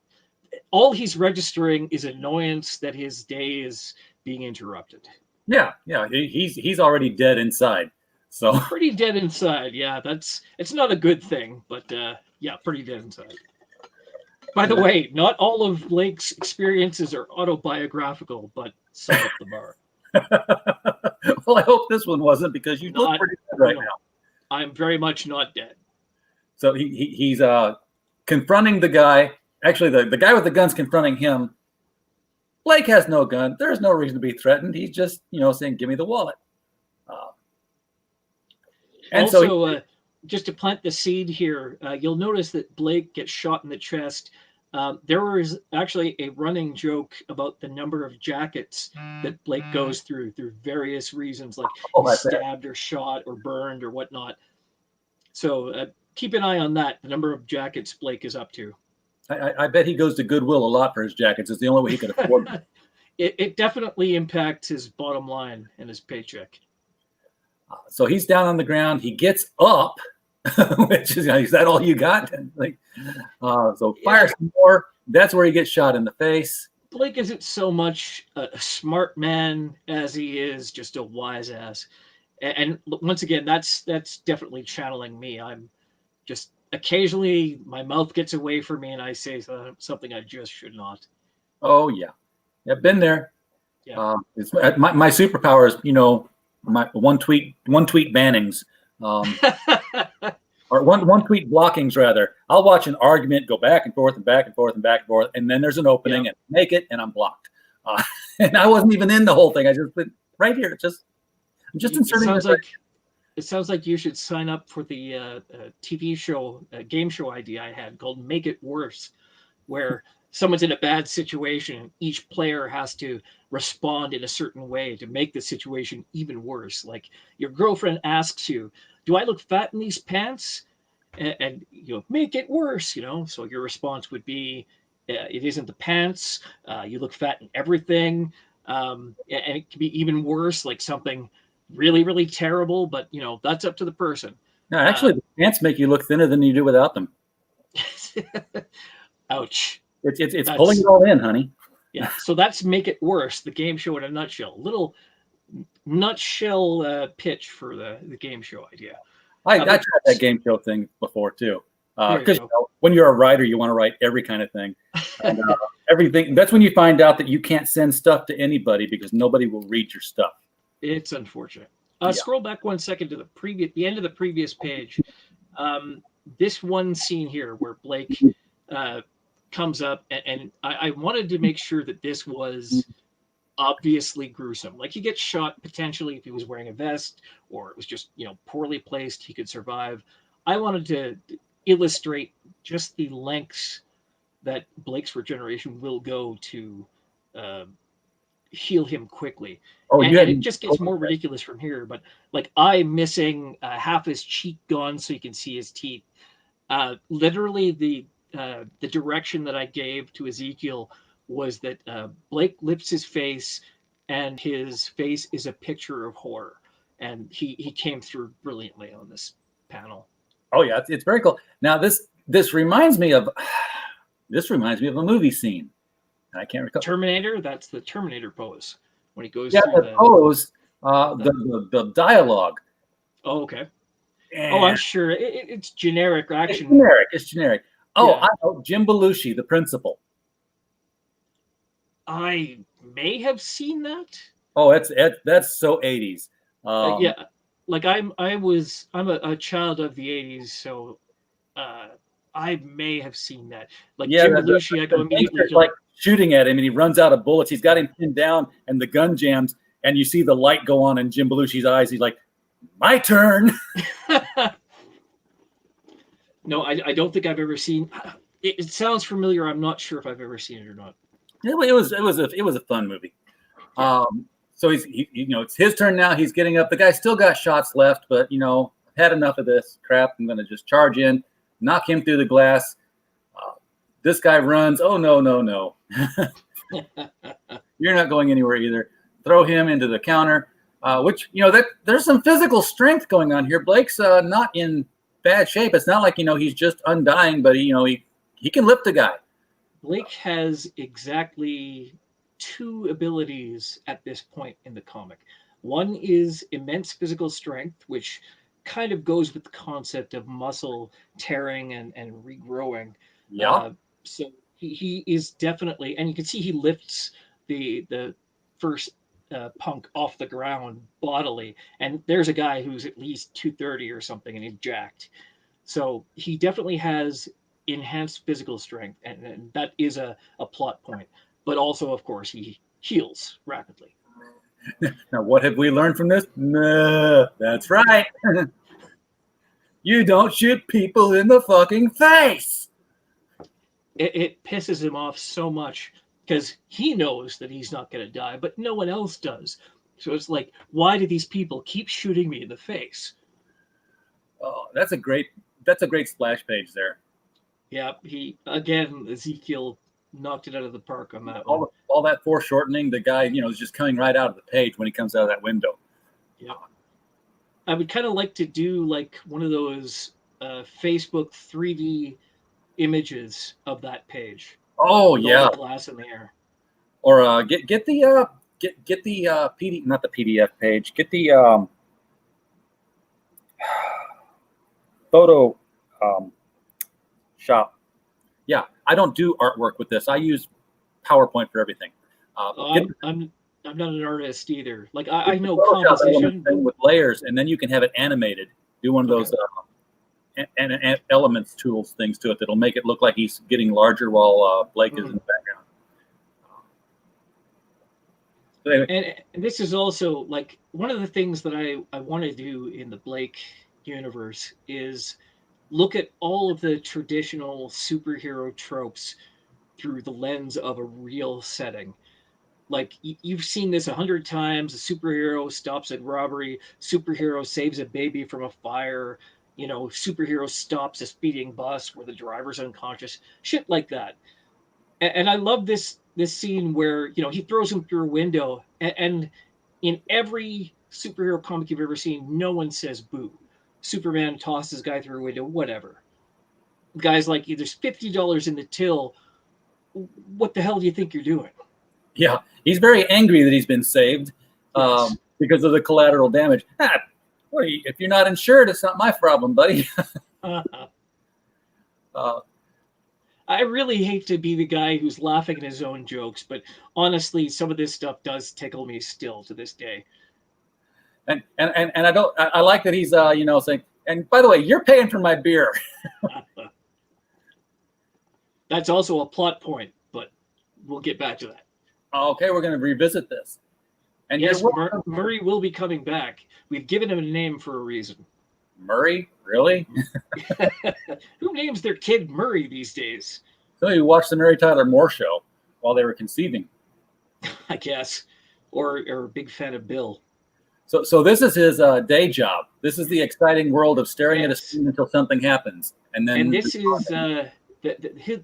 all he's registering is annoyance that his day is being interrupted. Yeah, he's already dead inside. So pretty dead inside. Yeah, it's not a good thing, but yeah, pretty dead inside. By the way, not all of Blake's experiences are autobiographical, but some up the bar. Well, I hope this one wasn't, because you look pretty dead right now. I'm very much not dead. So he's confronting the guy. Actually, the guy with the gun's confronting him. Blake has no gun. There's no reason to be threatened. He's just, saying, "Give me the wallet." And also, so just to plant the seed here, you'll notice that Blake gets shot in the chest. There was actually a running joke about the number of jackets that Blake goes through various reasons, like he's stabbed or shot or burned or whatnot. So keep an eye on that, the number of jackets Blake is up to. I bet he goes to Goodwill a lot for his jackets. It's the only way he can afford them. It definitely impacts his bottom line and his paycheck. So he's down on the ground. He gets up, which is that all you got? So fire some more. That's where he gets shot in the face. Blake isn't so much a smart man as he is just a wise ass. And once again, that's definitely channeling me. I'm just occasionally my mouth gets away from me and I say something I just should not. Oh yeah, I've been there. Yeah. My superpower is my one tweet bannings, or one tweet blockings rather. I'll watch an argument go back and forth and back and forth and back and forth, and then there's an opening and make it, and I'm blocked. And I wasn't even in the whole thing. I just put right here. I'm just inserting. It sounds like you should sign up for the TV show, game show idea I had called Make It Worse, where someone's in a bad situation. Each player has to respond in a certain way to make the situation even worse. Like your girlfriend asks you, "Do I look fat in these pants?" And make it worse. So your response would be, "It isn't the pants. You look fat in everything." And it can be even worse, like something really, really terrible. But that's up to the person. No, actually, the pants make you look thinner than you do without them. Ouch. It's pulling it all in, honey. Yeah, so that's Make It Worse, the game show in a nutshell. Little nutshell pitch for the game show idea. I tried that game show thing before too. Because when you're a writer, you want to write every kind of thing. And, everything. That's when you find out that you can't send stuff to anybody because nobody will read your stuff. It's unfortunate. Scroll back 1 second to the end of the previous page. This one scene here where Blake comes up, and I wanted to make sure that this was obviously gruesome. Like, he gets shot potentially if he was wearing a vest, or it was just poorly placed. He could survive. I wanted to illustrate just the lengths that Blake's regeneration will go to heal him quickly. And it just gets more ridiculous from here. But like, eye missing, half his cheek gone so you can see his teeth. Literally, the direction that I gave to Ezekiel was that Blake lifts his face, and his face is a picture of horror. And he came through brilliantly on this panel. Oh yeah, it's very cool. Now this reminds me of a movie scene. I can't recall. Terminator. That's the Terminator pose when he goes. Yeah, through the pose, the dialogue. Oh, okay. And I'm sure it's generic action. It's generic. Oh, yeah. I know Jim Belushi, the principal. I may have seen that. Oh, that's so 80s. Yeah, like I'm a child of the 80s, so I may have seen that. Like, Jim Belushi, I go immediately to like shooting at him, and he runs out of bullets. He's got him pinned down, and the gun jams, and you see the light go on in Jim Belushi's eyes. He's like, "My turn." No, I don't think I've ever seen. It sounds familiar. I'm not sure if I've ever seen it or not. It was a fun movie. So it's his turn now. He's getting up. The guy's still got shots left, but I've had enough of this crap. I'm going to just charge in, knock him through the glass. This guy runs. Oh no! You're not going anywhere either. Throw him into the counter. Which there's some physical strength going on here. Blake's not in bad shape. It's not like he's just undying, but he can lift a guy. Blake has exactly two abilities at this point in the comic. One is immense physical strength, which kind of goes with the concept of muscle tearing and regrowing. Yeah. So he is definitely, and you can see he lifts the first punk off the ground bodily, and there's a guy who's at least 230 or something, and he's jacked. So he definitely has enhanced physical strength, and that is a plot point. But also, of course, he heals rapidly. Now, what have we learned from this? That's right. You don't shoot people in the fucking face. It pisses him off so much because he knows that he's not going to die, but no one else does. So it's like, why do these people keep shooting me in the face? Oh, that's a great splash page there. Yeah, Ezekiel knocked it out of the park on that one. All that foreshortening, the guy, is just coming right out of the page when he comes out of that window. Yeah. I would kind of like to do like one of those Facebook 3D images of that page. Oh yeah, glass in the air. Or get the PD, not the PDF page. Get the photo shop. Yeah, I don't do artwork with this. I use PowerPoint for everything. I'm not an artist either. Like I know composition with layers, and then you can have it animated. Do one of those and elements tools things to it that'll make it look like he's getting larger while Blake is in the background. So anyway. And this is also like one of the things that I want to do in the Blake universe is look at all of the traditional superhero tropes through the lens of a real setting. Like you've seen this 100 times. A superhero stops at robbery. Superhero saves a baby from a fire. Superhero stops a speeding bus where the driver's unconscious. Shit like that. And I love this scene where he throws him through a window. And in every superhero comic you've ever seen, no one says boo. Superman tosses guy through a window. Whatever. The guy's like, there's $50 in the till. What the hell do you think you're doing? Yeah, he's very angry that he's been saved because of the collateral damage. Well, if you're not insured, it's not my problem, buddy. I really hate to be the guy who's laughing at his own jokes, but honestly, some of this stuff does tickle me still to this day. And I like that he's saying, and by the way, you're paying for my beer. That's also a plot point, but we'll get back to that. Okay, we're going to revisit this. And yes, Murray will be coming back. We've given him a name for a reason. Murray? Really? Who names their kid Murray these days? So you watched the Mary Tyler Moore show while they were conceiving. I guess. Or a big fan of Bill. So this is his day job. This is the exciting world of staring at a screen until something happens. And this is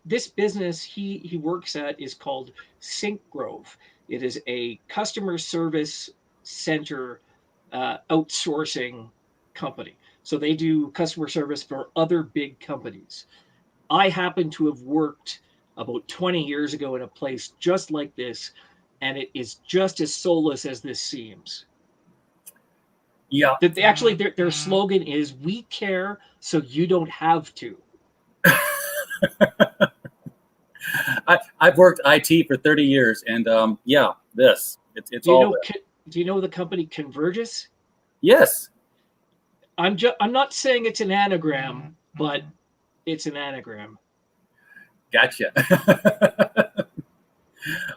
this business he works at is called Sync Grove. It is a customer service center outsourcing company. So they do customer service for other big companies. I happen to have worked about 20 years ago in a place just like this, and it is just as soulless as this seems. Yeah. Actually, their slogan is, "We care so you don't have to." I've worked IT for 30 years, and it's all. Do you know the company Convergys? Yes. I'm not saying it's an anagram, but it's an anagram. Gotcha.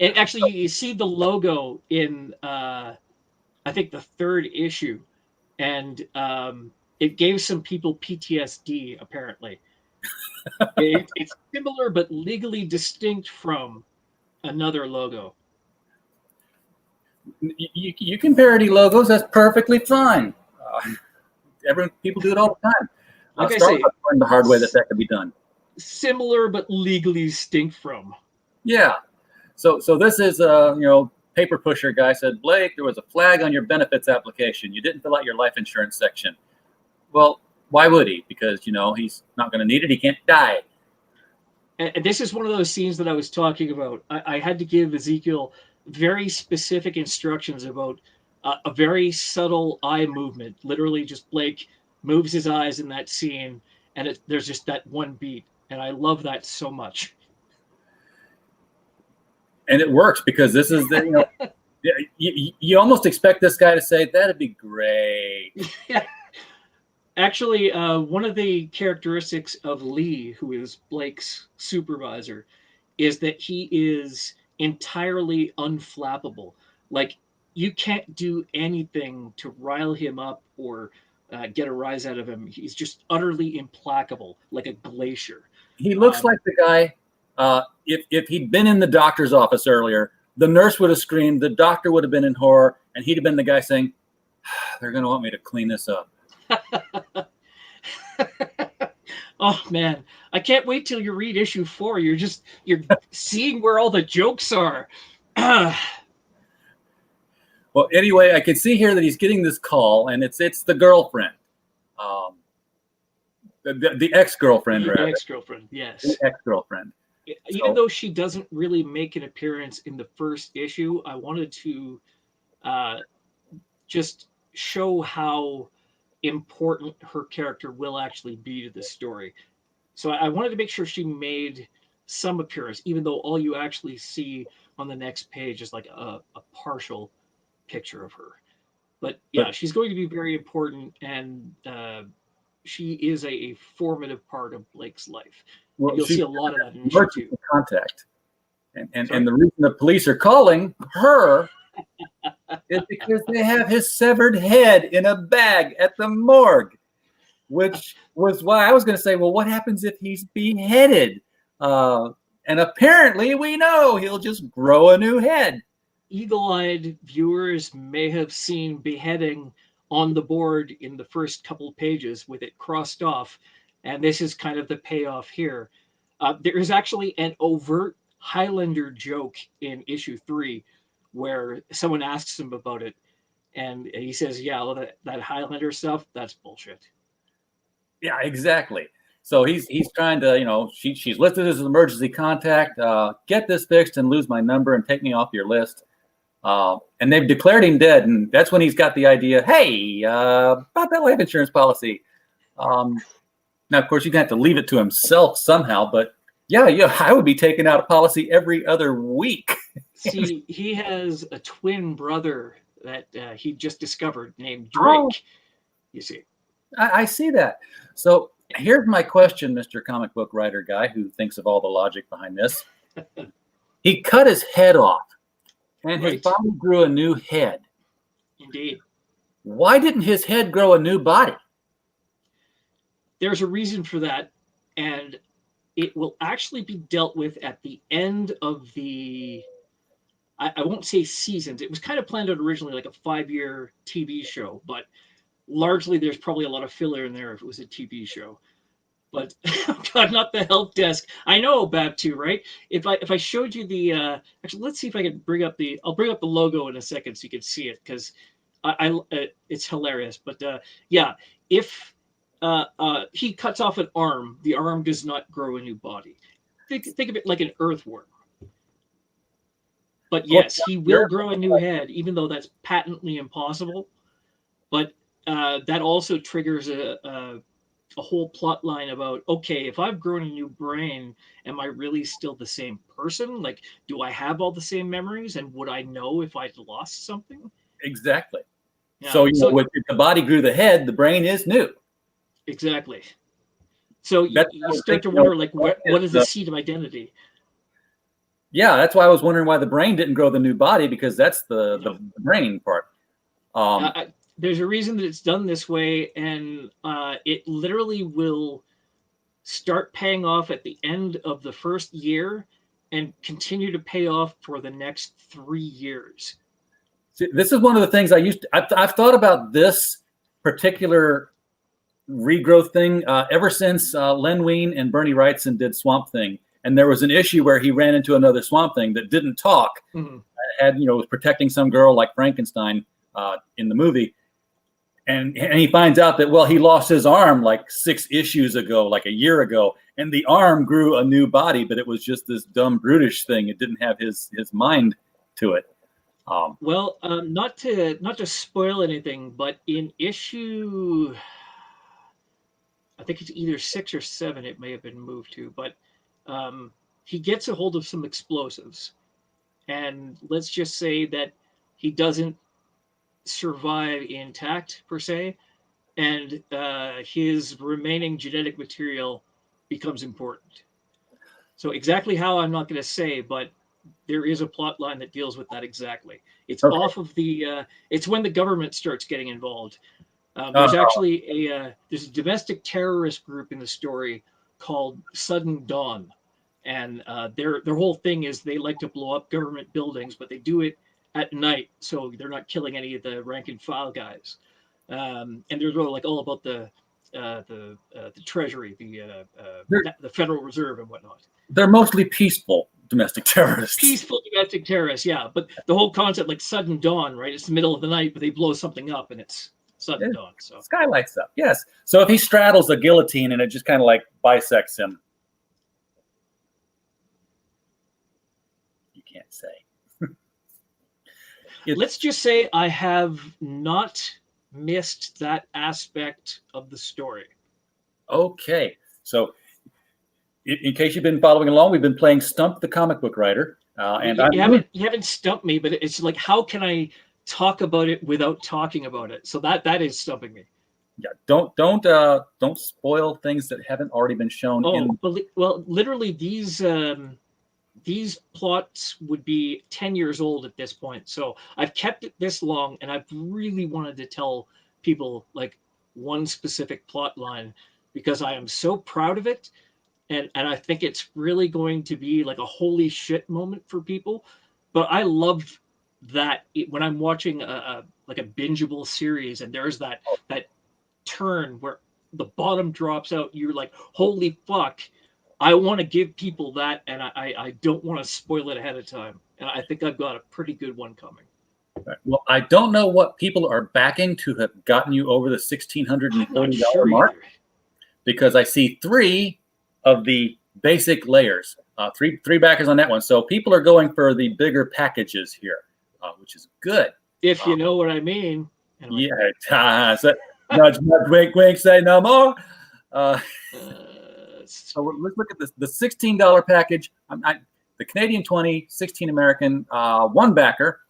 And actually, you see the logo in I think the 3rd issue, and it gave some people PTSD apparently. It's similar but legally distinct from another logo. You can parody logos. That's perfectly fine. People do it all the time. Like I Starbucks say, learned the hard way that could be done. Similar but legally distinct from. Yeah. So this is paper pusher guy said, Blake, there was a flag on your benefits application. You didn't fill out your life insurance section. Well, why would he? Because he's not going to need it. He can't die. And this is one of those scenes that I was talking about. I had to give Ezekiel very specific instructions about a very subtle eye movement. Literally, just Blake moves his eyes in that scene, and there's just that one beat, and I love that so much. And it works because this is you almost expect this guy to say that'd be great. Yeah. Actually, one of the characteristics of Lee, who is Blake's supervisor, is that he is entirely unflappable. Like, you can't do anything to rile him up or get a rise out of him. He's just utterly implacable, like a glacier. He looks like the guy, if he'd been in the doctor's office earlier, the nurse would have screamed, the doctor would have been in horror, and he'd have been the guy saying, they're going to want me to clean this up. Oh man, I can't wait till you read issue 4. You're seeing where all the jokes are. Well, anyway, I can see here that he's getting this call, and it's the girlfriend, the ex-girlfriend, rather. The ex-girlfriend, yes. The ex-girlfriend. Even though she doesn't really make an appearance in the first issue, I wanted to just show how important her character will actually be to this story. So I wanted to make sure she made some appearance, even though all you actually see on the next page is like a partial picture of her. But she's going to be very important, and she is a formative part of Blake's life. Well, you'll see a lot of that in issue 2. Contact. And the reason the police are calling her is because they have his severed head in a bag at the morgue, which was why I was going to say, well, what happens if he's beheaded? And apparently we know he'll just grow a new head. Eagle-eyed viewers may have seen beheading on the board in the first couple pages with it crossed off, and this is kind of the payoff here. There is actually an overt Highlander joke in issue 3 where someone asks him about it, and he says, yeah, well, that Highlander stuff, that's bullshit. Yeah, exactly. So he's trying to, she's listed as an emergency contact. Get this fixed and lose my number and take me off your list. And they've declared him dead. And that's when he's got the idea, hey, about that life insurance policy. Now, of course, you're going to have to leave it to himself somehow. But yeah, I would be taking out a policy every other week. See, he has a twin brother that he just discovered named Drake. You see. I see that. So here's my question, Mr. Comic Book Writer guy who thinks of all the logic behind this. He cut his head off, and his body grew a new head. Indeed. Why didn't his head grow a new body? There's a reason for that, and it will actually be dealt with at the end of the, I won't say seasons. It was kind of planned out originally like a 5-year TV show, but largely there's probably a lot of filler in there if it was a TV show. But God, not the help desk. I know, Bab2, right? If I showed you the actually, let's see if I can bring up the. I'll bring up the logo in a second so you can see it, because it's hilarious. But yeah, if he cuts off an arm, the arm does not grow a new body. Think of it like an earthworm. But yes, he will grow a new head, even though that's patently impossible. But that also triggers a whole plot line about, okay, if I've grown a new brain, am I really still the same person? Like, do I have all the same memories? And would I know if I'd lost something? Exactly. Yeah. So, if the body grew the head, the brain is new. Exactly. So you start to wonder, like, what is the seed of identity? Yeah, that's why I was wondering why the brain didn't grow the new body, because that's the brain part. There's a reason that it's done this way, and it literally will start paying off at the end of the first year and continue to pay off for the next 3 years. See, this is one of the things I've thought about this particular regrowth thing ever since Len Wein and Bernie Wrightson did Swamp Thing. And there was an issue where he ran into another Swamp Thing that didn't talk, was protecting some girl like Frankenstein in the movie. And he finds out that, well, he lost his arm like 6 issues ago, like a year ago, and the arm grew a new body, but it was just this dumb, brutish thing. It didn't have his mind to it. Not to spoil anything, but in issue, I think it's either 6 or 7, it may have been moved to, but he gets a hold of some explosives, and let's just say that he doesn't survive intact per se, and his remaining genetic material becomes important. So exactly how, I'm not going to say, but there is a plot line that deals with that exactly. It's off of the it's when the government starts getting involved. There's actually there's a domestic terrorist group in the story called Sudden Dawn, and their whole thing is they like to blow up government buildings, but they do it at night, so they're not killing any of the rank and file guys. And they're really like all about the Treasury, the Federal Reserve, and whatnot. They're mostly peaceful domestic terrorists. Peaceful domestic terrorists, yeah. But the whole concept, like Sudden Dawn, right? It's the middle of the night, but they blow something up, and it's Sudden Dawn. So sky lights up. Yes. So if he straddles a guillotine and it just kind of like bisects him, you can't say. Let's just say I have not missed that aspect of the story. Okay. So in case you've been following along, we've been playing Stump the Comic Book Writer. And you haven't stumped me, but it's like, how can I talk about it without talking about it? So that is stumping me. Yeah, don't spoil things that haven't already been shown. Well, literally these plots would be 10 years old at this point. So I've kept it this long, and I've really wanted to tell people like one specific plot line because I am so proud of it. And I think it's really going to be like a holy shit moment for people. But I love that when I'm watching a bingeable series and there's that turn where the bottom drops out, you're like, holy fuck. I want to give people that, and I don't want to spoil it ahead of time. And I think I've got a pretty good one coming. Well, I don't know what people are backing to have gotten you over the $1,640 mark, because I see 3 of the basic layers, three backers on that one. So people are going for the bigger packages here. which is good. If you know what I mean. Anyway. Yeah, nudge, nudge, wink, wink, say no more. So let's look at this. The $16 package. The Canadian 20, 16 American, one backer.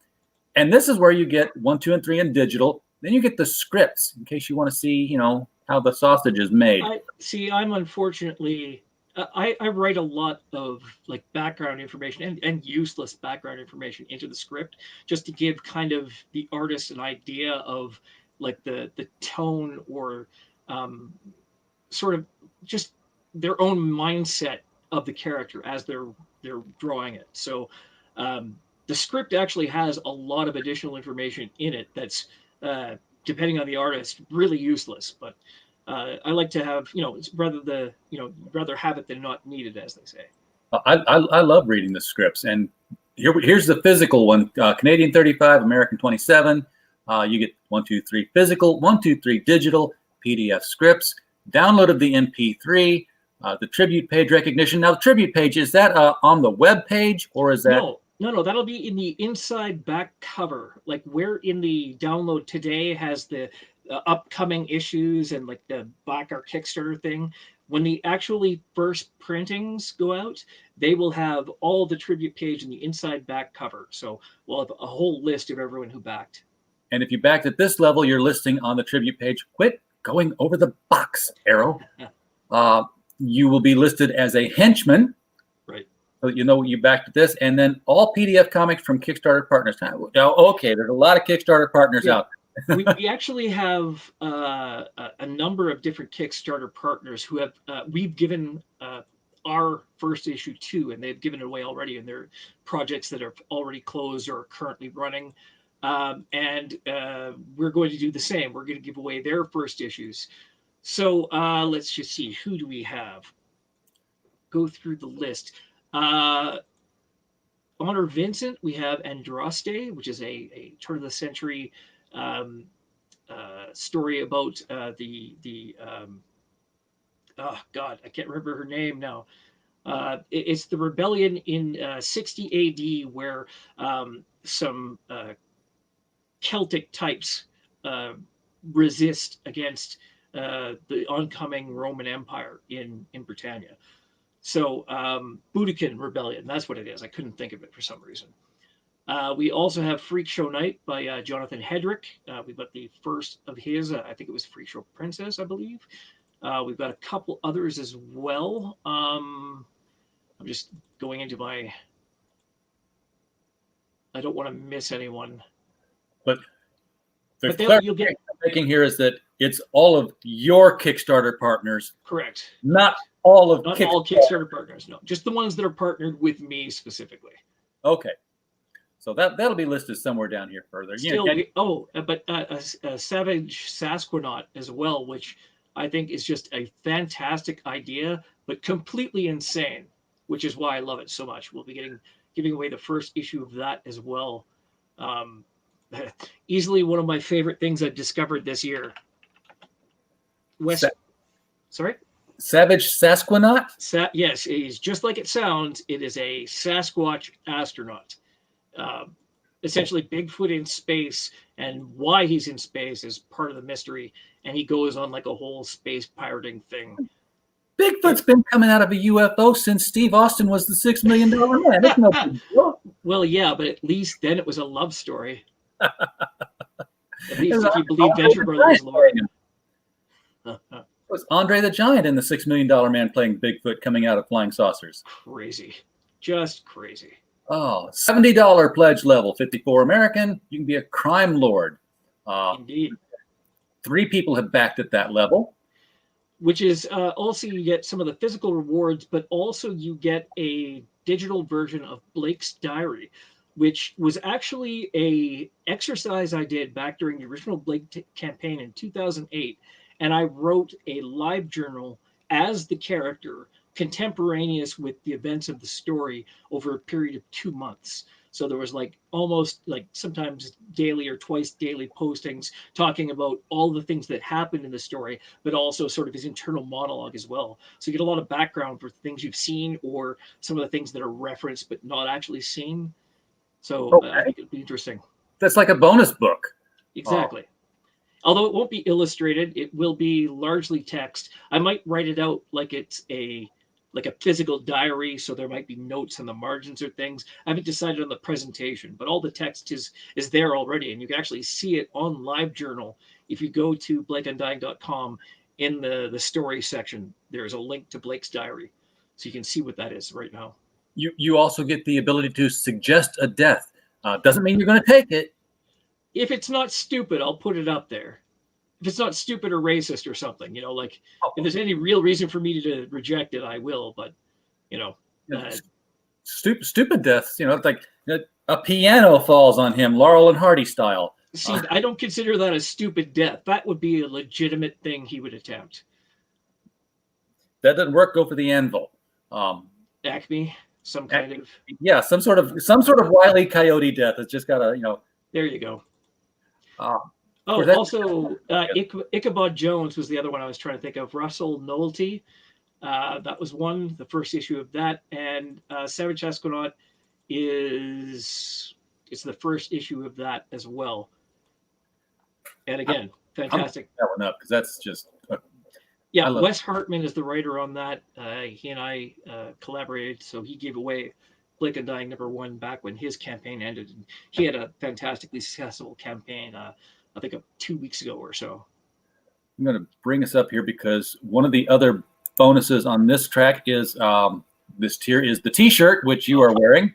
And this is where you get 1, 2, and 3 in digital. Then you get the scripts in case you want to see, how the sausage is made. I'm unfortunately, I write a lot of like background information and useless background information into the script just to give kind of the artist an idea of like the tone or sort of just their own mindset of the character as they're drawing it. So the script actually has a lot of additional information in it that's depending on the artist really useless, but I like to have it's rather have it than not need it, as they say. I love reading the scripts, and here's the physical one. Canadian 35, American 27. You get 1, 2, 3 physical, 1, 2, 3 digital, PDF scripts, download of the MP3, the tribute page recognition. Now the tribute page, is that on the web page or is that? No, that'll be in the inside back cover, like where in the download today has the upcoming issues and like the back our Kickstarter thing. When the actually first printings go out, they will have all the tribute page in the inside back cover. So we'll have a whole list of everyone who backed. And if you backed at this level, you're listing on the tribute page. Quit going over the box, Arrow. You will be listed as a henchman. Right. So you backed at this, and then all PDF comics from Kickstarter partners. Now, okay, there's a lot of Kickstarter partners out there. we actually have a number of different Kickstarter partners who have we've given our first issue to, and they've given it away already in their projects that are already closed or are currently running. And we're going to do the same. We're going to give away their first issues. So let's just see, who do we have? Go through the list. Honor Vincent, we have Andraste, which is a turn of the century story about oh God, I can't remember her name now. It's the rebellion in 60 AD where some Celtic types resist against the oncoming Roman Empire in Britannia. So Boudiccan Rebellion, that's what it is. I couldn't think of it for some reason. We also have Freak Show Night by Jonathan Hedrick. We've got the first of his, I think it was Freak Show Princess, I believe. We've got a couple others as well. I'm just going into my... I don't want to miss anyone. But the clarification I'm making here is that it's all of your Kickstarter partners. Correct. Not all of all Kickstarter partners, no. Just the ones that are partnered with me specifically. Okay. So that'll be listed somewhere down here further. But Savage Sasquat as well, which I think is just a fantastic idea, but completely insane, which is why I love it so much. We'll be giving away the first issue of that as well. Easily one of my favorite things I've discovered this year. Sorry? Savage Sasquat? Yes, it is just like it sounds. It is a Sasquatch astronaut. Essentially Bigfoot in space, and why he's in space is part of the mystery, and he goes on like a whole space pirating thing. Bigfoot's been coming out of a UFO since Steve Austin was the $6 Million Man. That's no big deal. Well, yeah, but at least then it was a love story. At least if you believe Venture Brothers lore. It was Andre the Giant in the $6 Million Man playing Bigfoot coming out of flying saucers. Crazy. Just crazy. Oh, $70 pledge level, 54 American. You can be a crime lord. Indeed. 3 people have backed at that level. Which is also you get some of the physical rewards, but also you get a digital version of Blake's Diary, which was actually a exercise I did back during the original Blake campaign in 2008. And I wrote a live journal as the character, contemporaneous with the events of the story over a period of 2 months. So there was like almost like sometimes daily or twice daily postings talking about all the things that happened in the story, but also sort of his internal monologue as well. So you get a lot of background for things you've seen or some of the things that are referenced but not actually seen. So I Okay. think it'd be interesting. That's like a bonus book. Exactly. Although it won't be illustrated, it will be largely text. I might write it out like it's a physical diary, so there might be notes on the margins or things. I haven't decided on the presentation, but all the text is there already, and you can actually see it on LiveJournal. If you go to blakeundying.com, in the story section, there's a link to Blake's diary, so you can see what that is right now. You also get the ability to suggest a death. Doesn't mean you're going to take it. If it's not stupid, I'll put it up there. If it's not stupid or racist or something, like if there's any real reason for me to reject it, I will. But Stupid deaths. It's like a piano falls on him, Laurel and Hardy style. see, I don't consider that a stupid death. That would be a legitimate thing he would attempt. That doesn't work. Go for the anvil. Acme, some kind of some sort of Wile E. Coyote death. It's just gotta There you go. course, Also, Ichabod Jones was the other one I was trying to think of. Russell Novelty. That was one, the first issue of that. And Savage Sasquatch it's the first issue of that as well. And again, fantastic. that one up because that's just Wes Hartman is the writer on that. He and I collaborated, so he gave away Blake Undying #1 back when his campaign ended. And he had a fantastically successful campaign, I think 2 weeks ago or so. I'm going to bring us up here because one of the other bonuses on this track is this tier is the T-shirt, which you are wearing.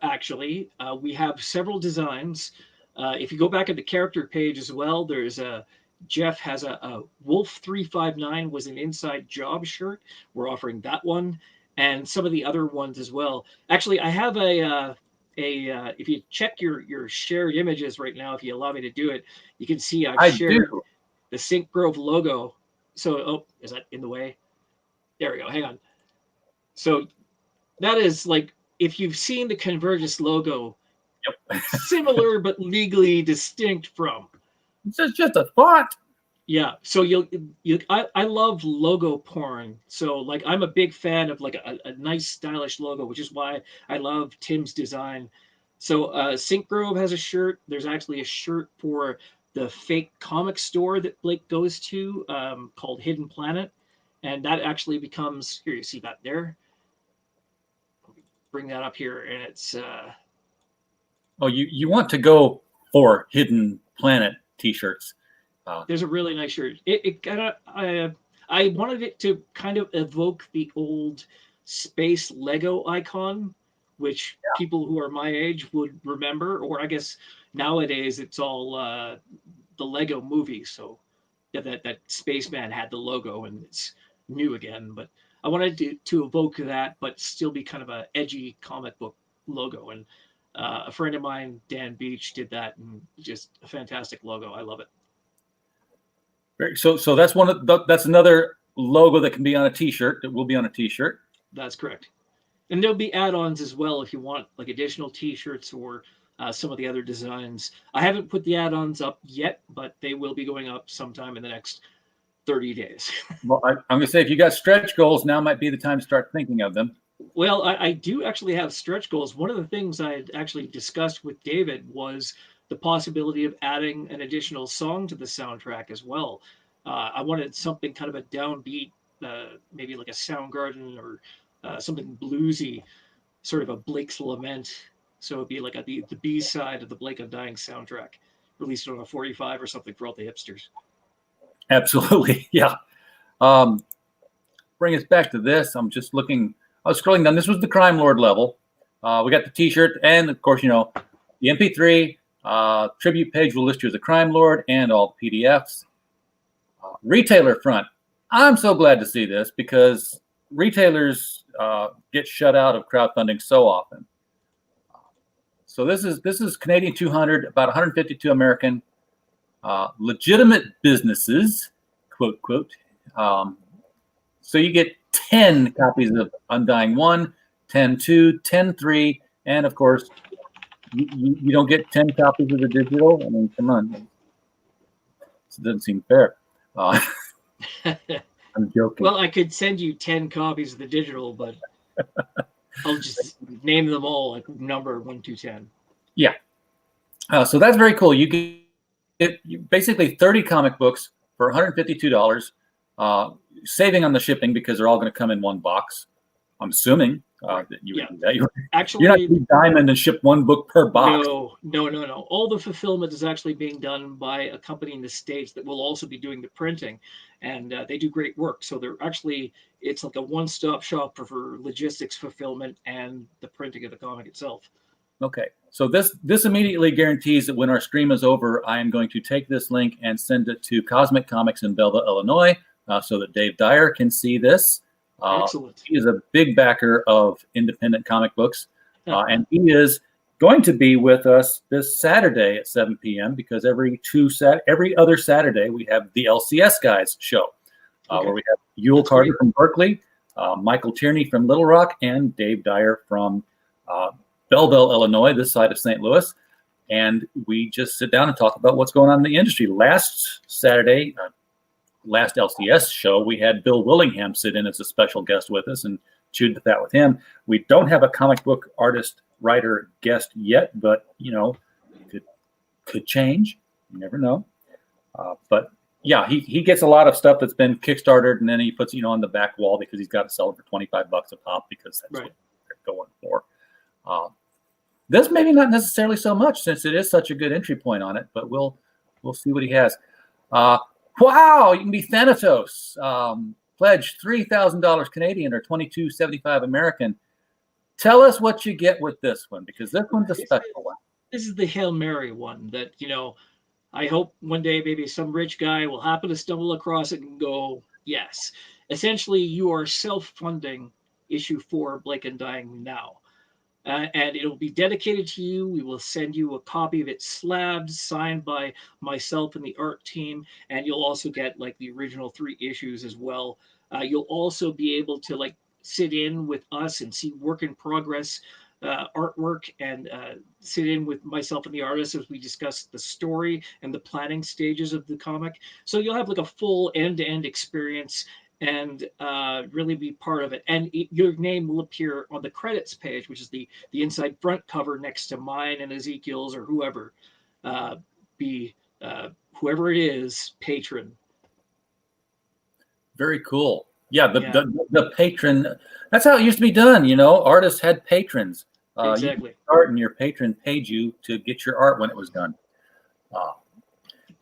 Actually, we have several designs. If you go back at the character page as well, there's Jeff has a Wolf 359 was an inside job shirt. We're offering that one, and some of the other ones as well. Actually, I have if you check your shared images right now, if you allow me to do it, you can see I've shared the Sync Grove logo. So, is that in the way? There we go. Hang on. So that is like, if you've seen the Convergence logo, similar but legally distinct from. It's just a thought. Yeah. So I love logo porn. So like I'm a big fan of like a nice stylish logo, which is why I love Tim's design. So Sync Grove has a shirt. There's actually a shirt for the fake comic store that Blake goes to called Hidden Planet. And that actually becomes, here you see that there. Bring that up here, and it's you want to go for Hidden Planet t-shirts. There's a really nice shirt. It kind of I wanted it to kind of evoke the old space Lego icon, which people who are my age would remember, or I guess nowadays it's all the Lego movie. So that spaceman had the logo, and it's new again, but I wanted to evoke that, but still be kind of a edgy comic book logo. And a friend of mine, Dan Beach, did that, and just a fantastic logo. I love it. So that's that's another logo that can be on a T-shirt. That will be on a T-shirt. That's correct. And there'll be add-ons as well if you want like additional T-shirts or some of the other designs. I haven't put the add-ons up yet, but they will be going up sometime in the next 30 days. Well, I'm going to say, if you got stretch goals, now might be the time to start thinking of them. Well, I do actually have stretch goals. One of the things I had actually discussed with David was the possibility of adding an additional song to the soundtrack as well. I wanted something kind of a downbeat, maybe like a Soundgarden or something bluesy, sort of a Blake's Lament. So it'd be like the B side of the Blake Undying soundtrack, released on a 45 or something for all the hipsters. Absolutely, yeah. Bring us back to this. I'm just looking. I was scrolling down. This was the Crime Lord level. We got the T-shirt, and of course, the MP3 tribute page will list you as a Crime Lord and all PDFs. Retailer front. I'm so glad to see this because retailers get shut out of crowdfunding so often. So this is Canadian 200, about 152 American. Legitimate businesses, quote, quote. So you get 10 copies of Undying 1, 10 2, 10 3, and of course, you don't get 10 copies of the digital. I mean, come on. It doesn't seem fair. I'm joking. Well, I could send you 10 copies of the digital, but I'll just name them all like number 1 to 10. Yeah. So that's very cool. You get basically 30 comic books for $152, saving on the shipping because they're all going to come in one box. I'm assuming that you would do that. You're not going to be Diamond and ship one book per box. No. All the fulfillment is actually being done by a company in the States that will also be doing the printing, and they do great work. So it's like a one-stop shop for logistics, fulfillment, and the printing of the comic itself. Okay, so this immediately guarantees that when our stream is over, I am going to take this link and send it to Cosmic Comics in Belleville, Illinois, so that Dave Dyer can see this. Excellent. He is a big backer of independent comic books, and he is going to be with us this Saturday at 7 p.m. because every other Saturday we have the LCS Guys show, where we have Yule Carter from Berkeley, Michael Tierney from Little Rock, and Dave Dyer from Belleville, Illinois, this side of St. Louis. And we just sit down and talk about what's going on in the industry. Last Saturday, last LCS show, we had Bill Willingham sit in as a special guest with us and chewed the fat with him. We don't have a comic book artist, writer guest yet, but it could change. You never know. But yeah, he gets a lot of stuff that's been kickstarted, and then he puts on the back wall because he's got to sell it for $25 a pop because that's what they're going for. This maybe not necessarily so much since it is such a good entry point on it, but we'll see what he has. Wow, you can be Thanatos. Pledge $3,000 Canadian or $22.75 American. Tell us what you get with this one, because this one's a special one. This is the Hail Mary one that, I hope one day maybe some rich guy will happen to stumble across it and go, yes. Essentially, you are self-funding issue 4 Blake Undying now. And it'll be dedicated to you. We will send you a copy of it slabbed, signed by myself and the art team. And you'll also get like the original 3 issues as well. You'll also be able to sit in with us and see work in progress artwork and sit in with myself and the artist as we discuss the story and the planning stages of the comic. So you'll have a full end-to-end experience and really be part of it. And your name will appear on the credits page, which is the inside front cover next to mine and Ezekiel's or whoever whoever it is, patron. Very cool. Yeah, the patron. That's how it used to be done. Artists had patrons. Exactly. You start and your patron paid you to get your art when it was done.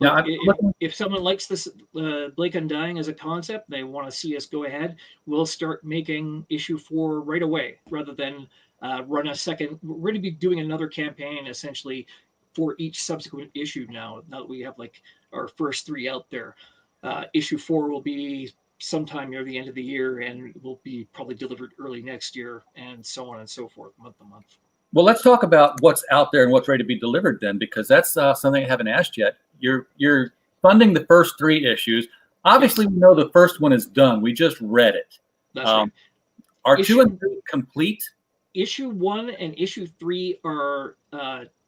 Now, if someone likes this Blake Undying as a concept, they want to see us go ahead, we'll start making issue 4 right away rather than run a second. We're going to be doing another campaign essentially for each subsequent issue now that we have our first 3 out there. Issue 4 will be sometime near the end of the year and will be probably delivered early next year, and so on and so forth, month to month. Well, let's talk about what's out there and what's ready to be delivered then, because that's something I haven't asked yet. You're funding the first 3 issues. Obviously, we know the first one is done. We just read it. That's right. Are 2 and 3 complete? Issue 1 and issue 3 are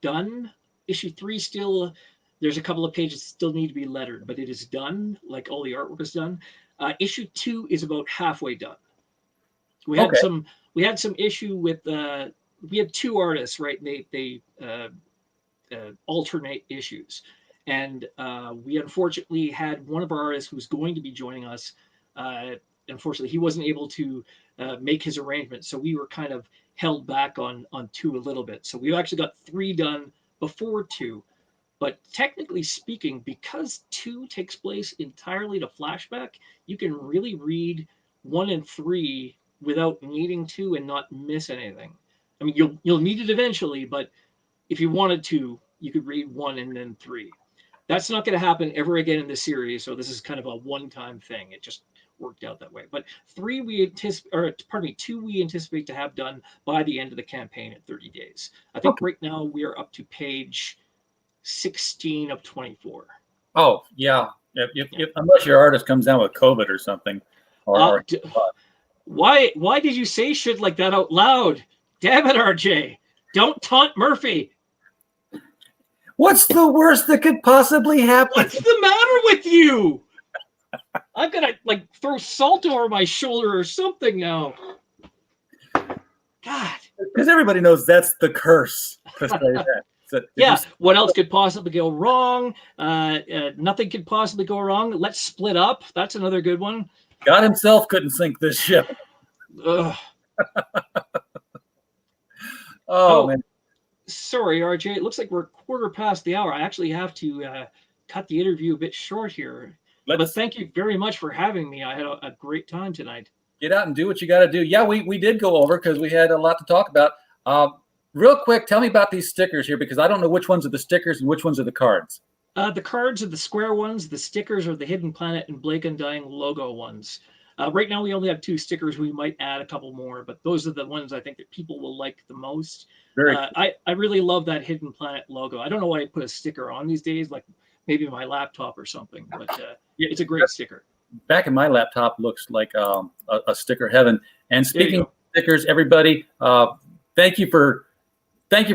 done. Issue 3 still, there's a couple of pages that still need to be lettered, but it is done. All the artwork is done. Issue 2 is about halfway done. We had some issue with we had 2 artists, right? They alternate issues, and we unfortunately had one of our artists who's going to be joining us. Unfortunately, he wasn't able to make his arrangement, so we were kind of held back on 2 a little bit. So we've actually got 3 done before 2. But technically speaking, because 2 takes place entirely to Flashback, you can really read 1 and 3 without needing to and not miss anything. I mean, you'll need it eventually, but if you wanted to, you could read 1 and then 3. That's not going to happen ever again in the series, so this is kind of a one-time thing. It just worked out that way. But 2 we anticipate to have done by the end of the campaign in 30 days. I think right now we are up to page 16 of 24. Oh, yeah. If unless your artist comes down with COVID or something. Why did you say shit like that out loud? Damn it, RJ. Don't taunt Murphy. What's the worst that could possibly happen? What's the matter with you? I'm going to throw salt over my shoulder or something now. God. Because everybody knows that's the curse. To say that. So if Yeah. you- What else could possibly go wrong? Nothing could possibly go wrong. Let's split up. That's another good one. God himself couldn't sink this ship. Ugh. Oh, man. Sorry, RJ. It looks like we're quarter past the hour. I actually have to cut the interview a bit short here. But Let's thank you very much for having me. I had a great time tonight. get out and do what you got to do. Yeah, we did go over because we had a lot to talk about. Real quick, tell me about these stickers here because I don't know which ones are the stickers and which ones are the cards. The cards are the square ones. The stickers are the Hidden Planet and Blake Undying logo ones. Right now, we only have 2 stickers. We might add a couple more, but those are the ones I think that people will like the most. Very cool. I really love that Hidden Planet logo. I don't know why I put a sticker on these days, like maybe my laptop or something, but it's a great sticker. Back in my laptop looks like a sticker heaven. And speaking go. of stickers, everybody, thank you for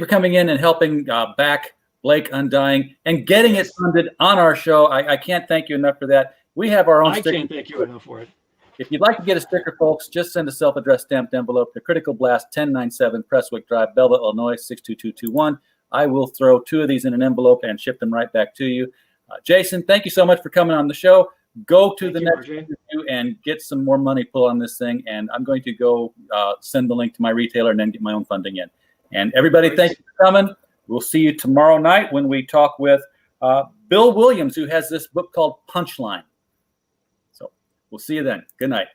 coming in and helping back Blake Undying and getting it funded on our show. I can't thank you enough for that. We have our own I sticker. can't thank you enough for it. If you'd like to get a sticker, folks, just send a self-addressed stamped envelope to Critical Blast, 1097 Prestwick Drive, Belleville, Illinois, 62221. I will throw 2 of these in an envelope and ship them right back to you. Jason, thank you so much for coming on the show. Go to the next interview and get some more money pulled on this thing. And I'm going to go send the link to my retailer and then get my own funding in. And everybody, thank you for coming. We'll see you tomorrow night when we talk with Bill Williams, who has this book called Punchline. So we'll see you then. Good night.